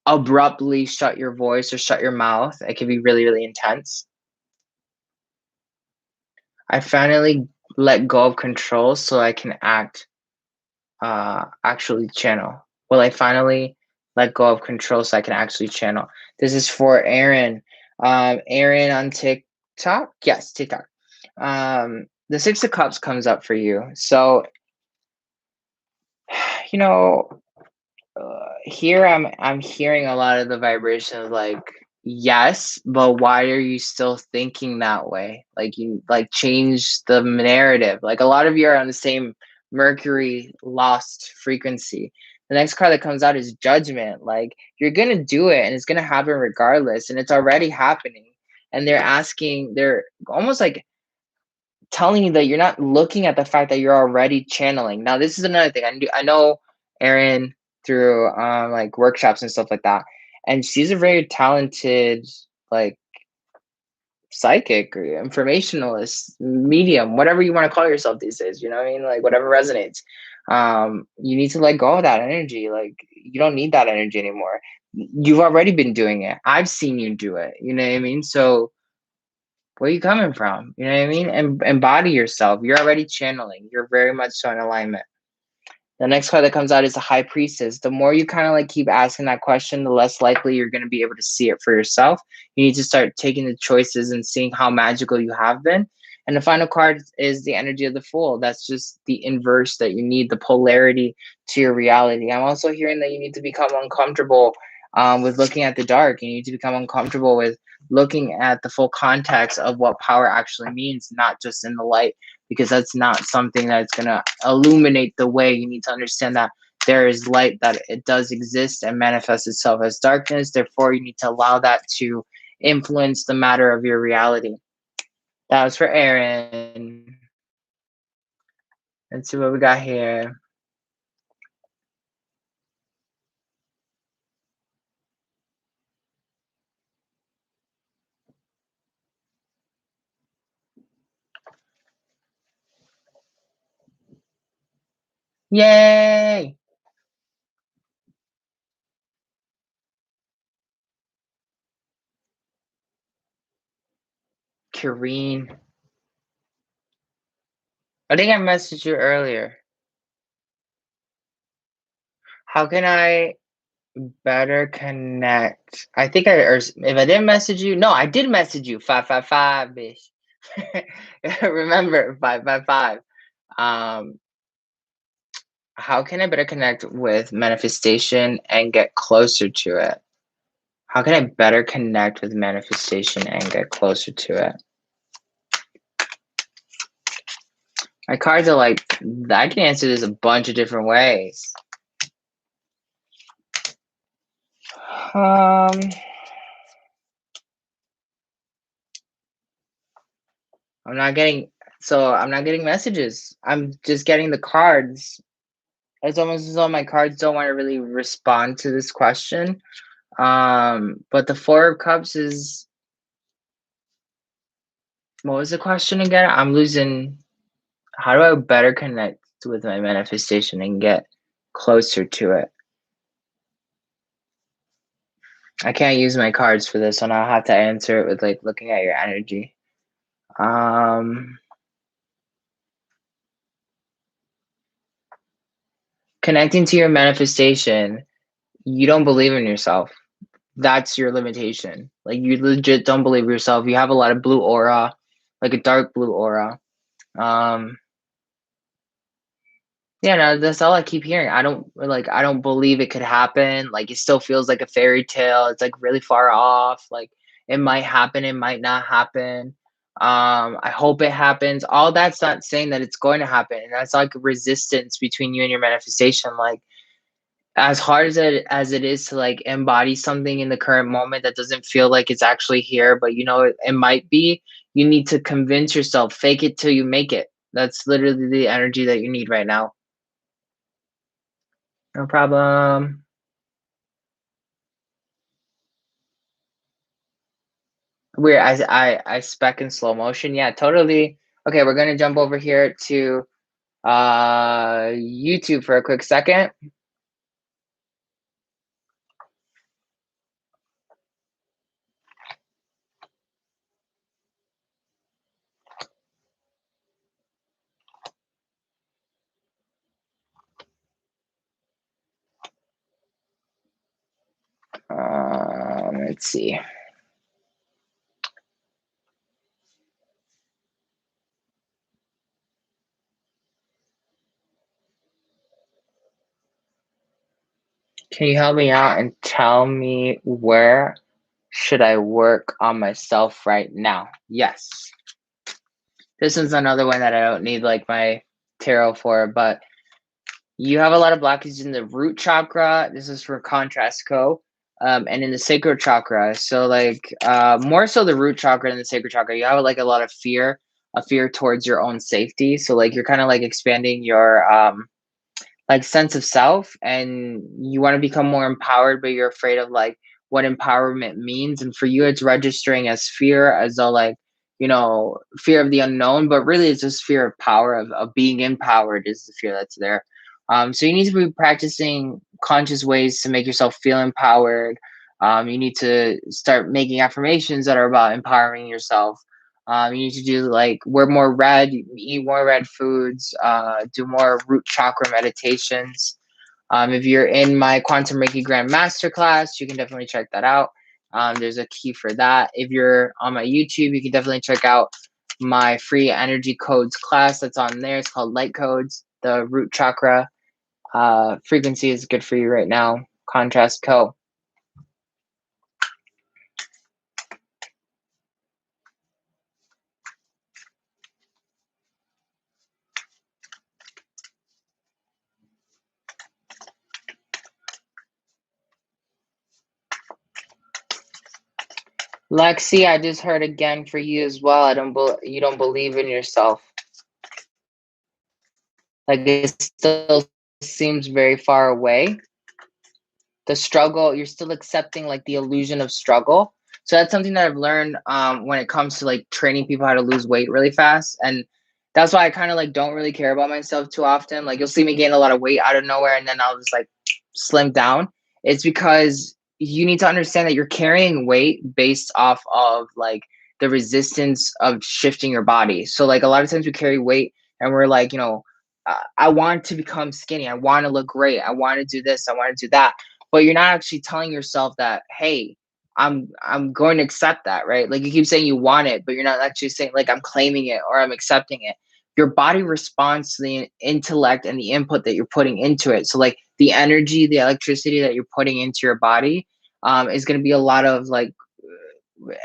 abruptly shut your voice or shut your mouth. It can be really, really intense. I finally let go of control so I can actually channel. Will I finally let go of control so I can actually channel? This is for Aaron. Aaron on TikTok? Yes, TikTok. The Six of Cups comes up for you. So, you know, here I'm hearing a lot of the vibration of like, yes, but why are you still thinking that way? Like you like change the narrative. Like a lot of you are on the same Mercury lost frequency. The next card that comes out is Judgment. Like you're gonna do it and it's gonna happen regardless, and it's already happening. And they're almost like telling you that you're not looking at the fact that you're already channeling. Now, this is another thing. I know Erin through like workshops and stuff like that, and she's a very talented like psychic or informationalist, medium, whatever you want to call yourself these days, you know what I mean? Like whatever resonates. You need to let go of that energy. Like you don't need that energy anymore. You've already been doing it. I've seen you do it. You know what I mean? So where are you coming from? You know what I mean? And embody yourself. You're already channeling. You're very much so in alignment. The next card that comes out is the High Priestess. The more you kind of like keep asking that question, the less likely you're going to be able to see it for yourself. You need to start taking the choices and seeing how magical you have been. And the final card is the energy of the Fool. That's just the inverse that you need, the polarity to your reality. I'm also hearing that you need to become uncomfortable with looking at the dark. You need to become uncomfortable with looking at the full context of what power actually means, not just in the light, because that's not something that's going to illuminate the way. You need to understand that there is light, that it does exist and manifest itself as darkness. Therefore, you need to allow that to influence the matter of your reality. That was for Aaron. Let's see what we got here. Yay! Kareen. I think I messaged you earlier. How can I better connect? I think or if I didn't message you, no, I did message you. 555, bitch. Remember, 555. Um, how can I better connect with manifestation and get closer to it? How can I better connect with manifestation and get closer to it? My cards are like, I can answer this a bunch of different ways. I'm not getting messages. I'm just getting the cards. It's almost as though my cards don't want to really respond to this question. But the Four of Cups is, what was the question again? I'm losing. How do I better connect with my manifestation and get closer to it? I can't use my cards for this one. I'll have to answer it with like looking at your energy. Connecting to your manifestation, you don't believe in yourself. That's your limitation. Like you legit don't believe yourself. You have a lot of blue aura, like a dark blue aura. Yeah, no, that's all I keep hearing. I don't believe it could happen. Like it still feels like a fairy tale. It's like really far off. Like it might happen, it might not happen. I hope it happens. All that's not saying that it's going to happen. And that's like resistance between you and your manifestation. Like as hard as it is to like embody something in the current moment that doesn't feel like it's actually here, but you know it might be, you need to convince yourself, fake it till you make it. That's literally the energy that you need right now. No problem. Weird. I spec in slow motion. Yeah, totally. Okay, we're gonna jump over here to YouTube for a quick second. Let's see. Can you help me out and tell me where should I work on myself right now? Yes. This one's another one that I don't need like my tarot for, but you have a lot of blockages in the root chakra. This is for Contrast Co. And in the sacral chakra. So like more so the root chakra and the sacral chakra, you have like a lot of fear, a fear towards your own safety. So like you're kind of like expanding your like sense of self, and you want to become more empowered, but you're afraid of like what empowerment means. And for you, it's registering as fear, as though like fear of the unknown, but really it's just fear of power, of being empowered is the fear that's there. So you need to be practicing conscious ways to make yourself feel empowered. You need to start making affirmations that are about empowering yourself. You need to do like wear more red, eat more red foods, do more root chakra meditations. If you're in my Quantum Reiki Grand Masterclass, you can definitely check that out. There's a key for that. If you're on my YouTube, you can definitely check out my free energy codes class that's on there. It's called Light Codes. The root chakra frequency is good for you right now. Contrast Co. Lexi, I just heard again for you as well. You don't believe in yourself. Like it still seems very far away. The struggle, you're still accepting like the illusion of struggle. So that's something that I've learned when it comes to like training people how to lose weight really fast. And that's why I kind of like don't really care about myself too often. Like you'll see me gain a lot of weight out of nowhere and then I'll just like slim down. It's because you need to understand that you're carrying weight based off of like the resistance of shifting your body. So like a lot of times we carry weight and we're like, I want to become skinny. I want to look great. I want to do this. I want to do that, but you're not actually telling yourself that, hey, I'm going to accept that, right? Like you keep saying you want it, but you're not actually saying like I'm claiming it or I'm accepting it. Your body responds to the intellect and the input that you're putting into it. So like the energy, the electricity that you're putting into your body is going to be a lot of like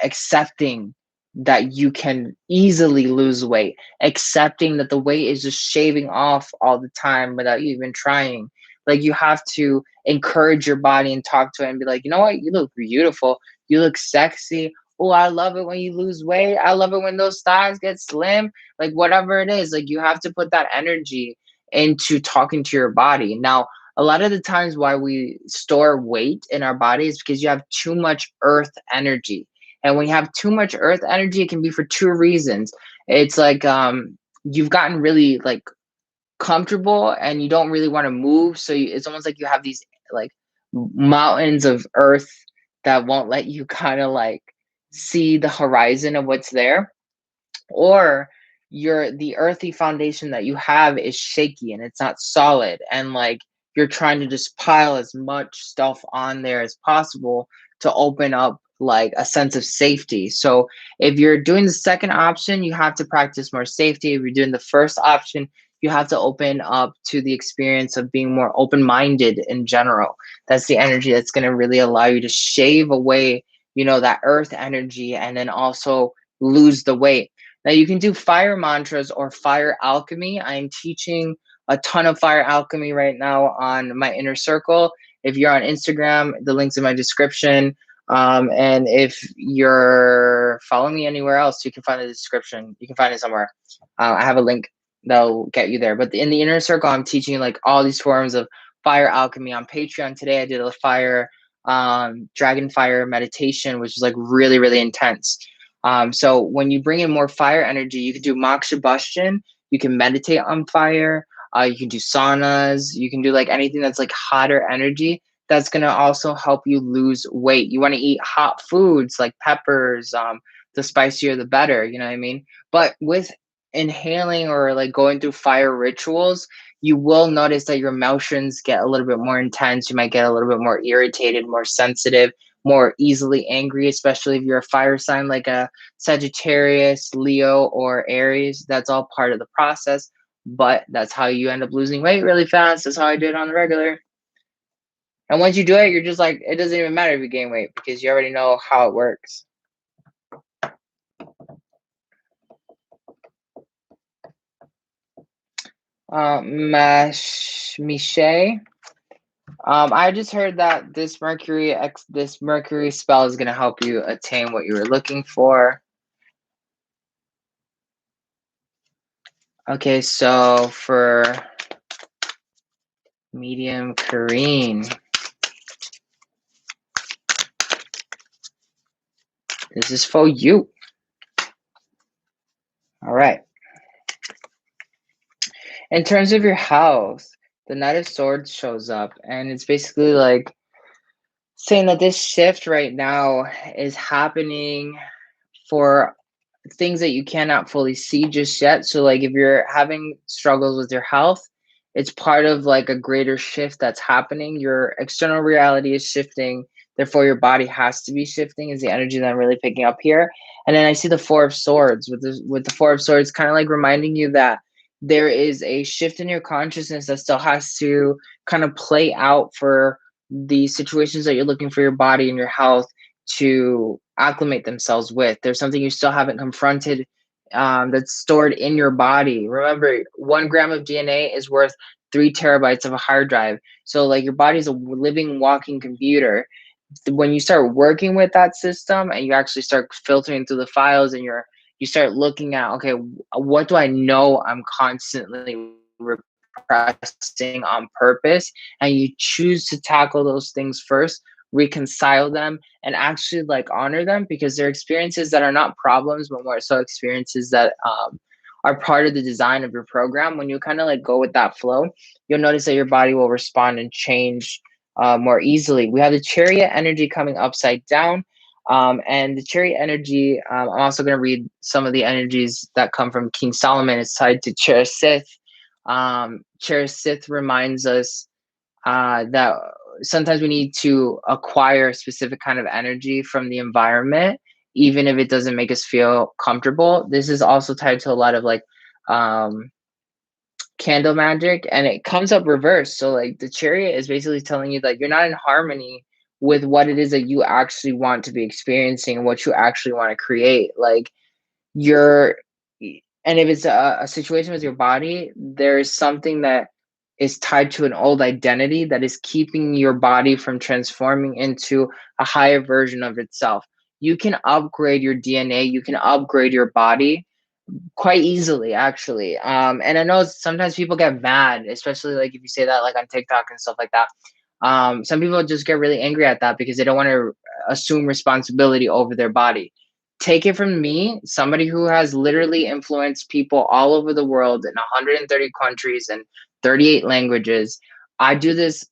accepting that you can easily lose weight, accepting that the weight is just shaving off all the time without you even trying. Like you have to encourage your body and talk to it and be like, you know what, you look beautiful, you look sexy. Oh, I love it when you lose weight. I love it when those thighs get slim. Like whatever it is, like you have to put that energy into talking to your body. Now, a lot of the times why we store weight in our body is because you have too much earth energy. And when you have too much earth energy, it can be for two reasons. It's like you've gotten really like comfortable and you don't really want to move. So it's almost like you have these like mountains of earth that won't let you kind of like see the horizon of what's there, or the earthy foundation that you have is shaky and it's not solid, and like you're trying to just pile as much stuff on there as possible to open up like a sense of safety. So if you're doing the second option, you have to practice more safety. If you're doing the first option, you have to open up to the experience of being more open-minded in general. That's the energy that's going to really allow you to shave away that earth energy and then also lose the weight. Now you can do fire mantras or fire alchemy. I'm teaching a ton of fire alchemy right now on my inner circle. If you're on Instagram, the link's in my description. And if you're following me anywhere else, you can find the description. You can find it somewhere. I have a link that'll get you there. But in the inner circle, I'm teaching like all these forms of fire alchemy on Patreon. Today I did a fire dragon fire meditation, which is like really, really intense. So when you bring in more fire energy, you can do moksha bhashan, you can meditate on fire, you can do saunas, you can do like anything that's like hotter energy. That's going to also help you lose weight. You want to eat hot foods like peppers, the spicier the better, you know what I mean? But with inhaling or like going through fire rituals, you will notice that your emotions get a little bit more intense. You might get a little bit more irritated, more sensitive, more easily angry, especially if you're a fire sign like a Sagittarius, Leo, or Aries. That's all part of the process, but that's how you end up losing weight really fast. That's how I do it on the regular. And once you do it, you're just like, it doesn't even matter if you gain weight because you already know how it works. Miche. I just heard that this Mercury spell is going to help you attain what you were looking for. Okay, so for medium Kareen, this is for you. In terms of your health, the Knight of Swords shows up, and it's basically like saying that this shift right now is happening for things that you cannot fully see just yet. So, like, if you're having struggles with your health, it's part of like a greater shift that's happening. Your external reality is shifting, therefore, your body has to be shifting, is the energy that I'm really picking up here. And then I see the Four of Swords. With the Four of Swords, kind of like reminding you that there is a shift in your consciousness that still has to kind of play out for the situations that you're looking for your body and your health to acclimate themselves with. There's something you still haven't confronted, that's stored in your body. Remember, 1 gram of DNA is worth 3 terabytes of a hard drive. So, like, your body's a living, walking computer. When you start working with that system and you actually start filtering through the files, and you start looking at, okay, what do I know I'm constantly repressing on purpose, and you choose to tackle those things first, reconcile them, and actually like honor them, because they're experiences that are not problems but more so experiences that are part of the design of your program. When you kind of like go with that flow, you'll notice that your body will respond and change more easily. We have the Chariot energy coming upside down. And the Chariot energy, I'm also going to read some of the energies that come from King Solomon. It's tied to Cherisith. Cherisith reminds us that sometimes we need to acquire a specific kind of energy from the environment, even if it doesn't make us feel comfortable. This is also tied to a lot of like um, candle magic, and it comes up reverse. So like the Chariot is basically telling you that you're not in harmony with what it is that you actually want to be experiencing and what you actually want to create. Like you're and if it's a situation with your body, there's something that is tied to an old identity that is keeping your body from transforming into a higher version of itself. You can upgrade your DNA, you can upgrade your body quite easily, actually. And I know sometimes people get mad, especially like if you say that like on TikTok and stuff like that. Some people just get really angry at that because they don't want to assume responsibility over their body. Take it from me, somebody who has literally influenced people all over the world in 130 countries and 38 languages. I do this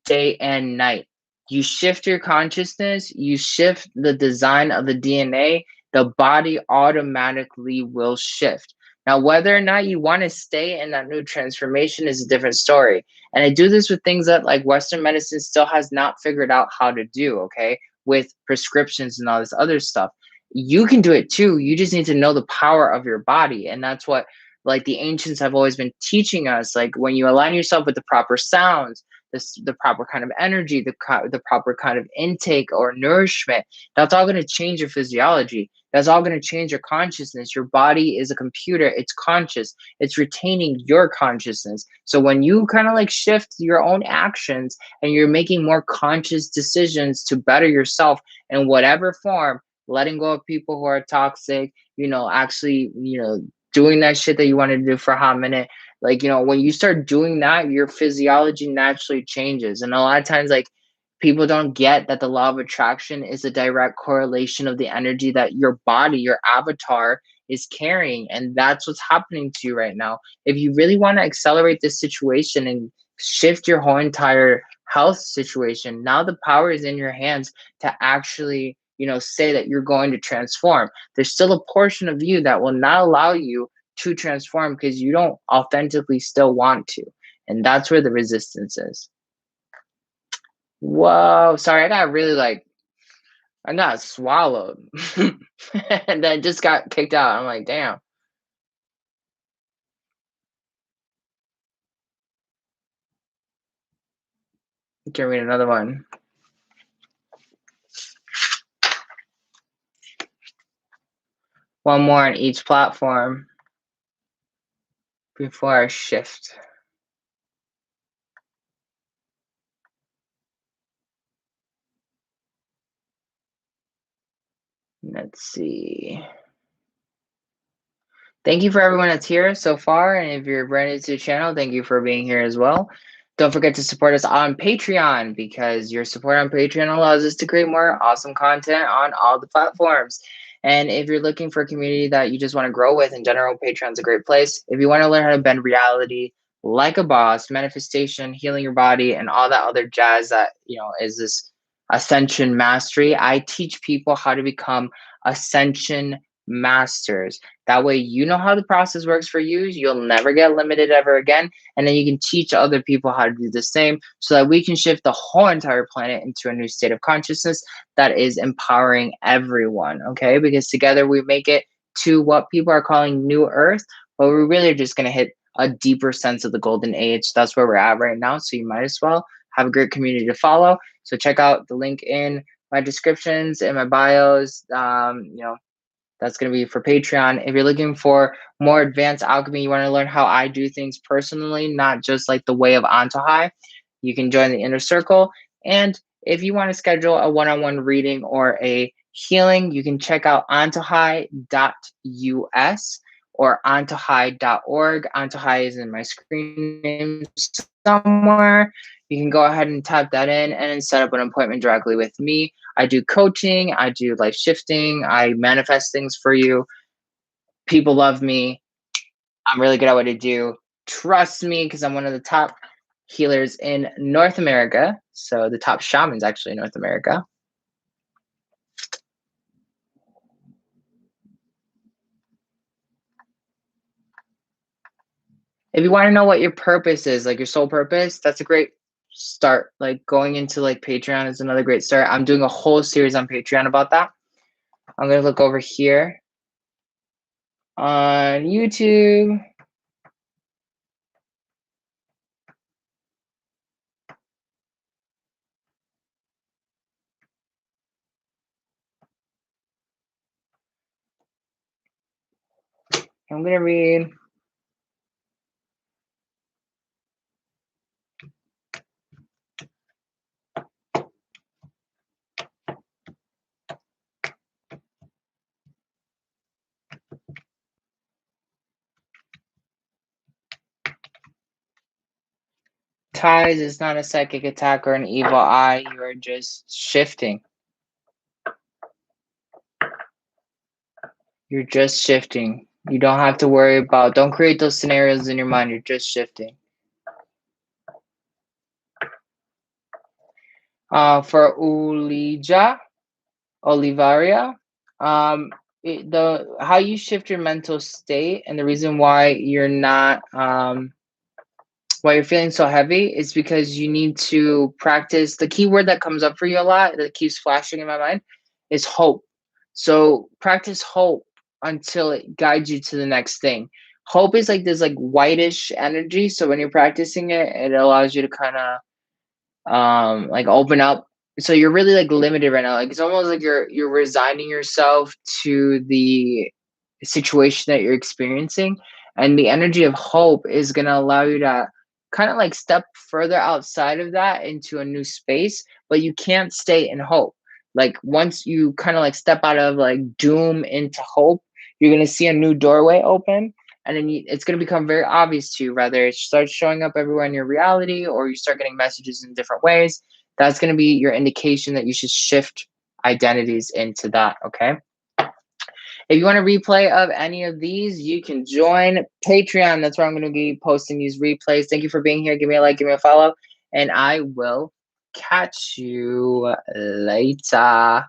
day and night. You shift your consciousness, you shift the design of the DNA, the body automatically will shift. Now, whether or not you want to stay in that new transformation is a different story. And I do this with things that like Western medicine still has not figured out how to do, okay, with prescriptions and all this other stuff. You can do it too. You just need to know the power of your body. And that's what like the ancients have always been teaching us. Like when you align yourself with the proper sounds, the proper kind of energy, the proper kind of intake or nourishment, that's all going to change your physiology. That's all going to change your consciousness. Your body is a computer. It's conscious. It's retaining your consciousness. So when you kind of like shift your own actions and you're making more conscious decisions to better yourself in whatever form, letting go of people who are toxic, actually, doing that shit that you wanted to do for a hot minute, like, when you start doing that, your physiology naturally changes. And a lot of times, like, people don't get that the law of attraction is a direct correlation of the energy that your body, your avatar, is carrying. And that's what's happening to you right now. If you really want to accelerate this situation and shift your whole entire health situation, now the power is in your hands to actually, say that you're going to transform. There's still a portion of you that will not allow you to transform because you don't authentically still want to. And that's where the resistance is. Whoa, sorry, I got swallowed. And then just got kicked out. I'm like, damn. You can read another one. One more on each platform before I shift. Let's see. Thank you for everyone that's here so far. And if you're brand new to the channel, thank you for being here as well. Don't forget to support us on Patreon, because your support on Patreon allows us to create more awesome content on all the platforms. And if you're looking for a community that you just want to grow with in general, Patreon's a great place. If you want to learn how to bend reality like a boss, manifestation, healing your body, and all that other jazz that, is this ascension mastery, I teach people how to become ascension masters. That way, you know how the process works for you. You'll never get limited ever again. And then you can teach other people how to do the same so that we can shift the whole entire planet into a new state of consciousness that is empowering everyone. Okay. Because together we make it to what people are calling New Earth, but we're really just going to hit a deeper sense of the golden age. That's where we're at right now. So you might as well have a great community to follow. So check out the link in my descriptions and my bios. That's going to be for Patreon. If you're looking for more advanced alchemy, you want to learn how I do things personally, not just like the way of Antojai, you can join the inner circle. And if you want to schedule a one-on-one reading or a healing, you can check out antojai.us or antojai.org. Antojai is in my screen name somewhere. You can go ahead and type that in and then set up an appointment directly with me. I do coaching, I do life shifting, I manifest things for you. People love me. I'm really good at what I do. Trust me, because I'm one of the top healers in North America. So the top shamans actually in North America. If you want to know what your purpose is, like your soul purpose, that's a great start. Like going into like Patreon is another great start. I'm doing a whole series on Patreon about that. I'm going to look over here on YouTube. I'm going to read. Ties is not a psychic attack or an evil eye. You are just shifting. You're just shifting. You don't have to worry about, don't create those scenarios in your mind. You're just shifting. For Olivaria, how you shift your mental state and the reason why you're not why you're feeling so heavy is because you need to practice. The key word that comes up for you a lot that keeps flashing in my mind is hope. So practice hope until it guides you to the next thing. Hope is like this like whitish energy. So when you're practicing it, it allows you to kind of like open up. So you're really like limited right now. Like it's almost like you're resigning yourself to the situation that you're experiencing, and the energy of hope is going to allow you to kind of like step further outside of that into a new space, but you can't stay in hope. Like once you kind of like step out of like doom into hope, you're going to see a new doorway open, and then it's going to become very obvious to you, whether it starts showing up everywhere in your reality or you start getting messages in different ways. That's going to be your indication that you should shift identities into that. Okay. If you want a replay of any of these, you can join Patreon. That's where I'm going to be posting these replays. Thank you for being here. Give me a like, give me a follow, and I will catch you later.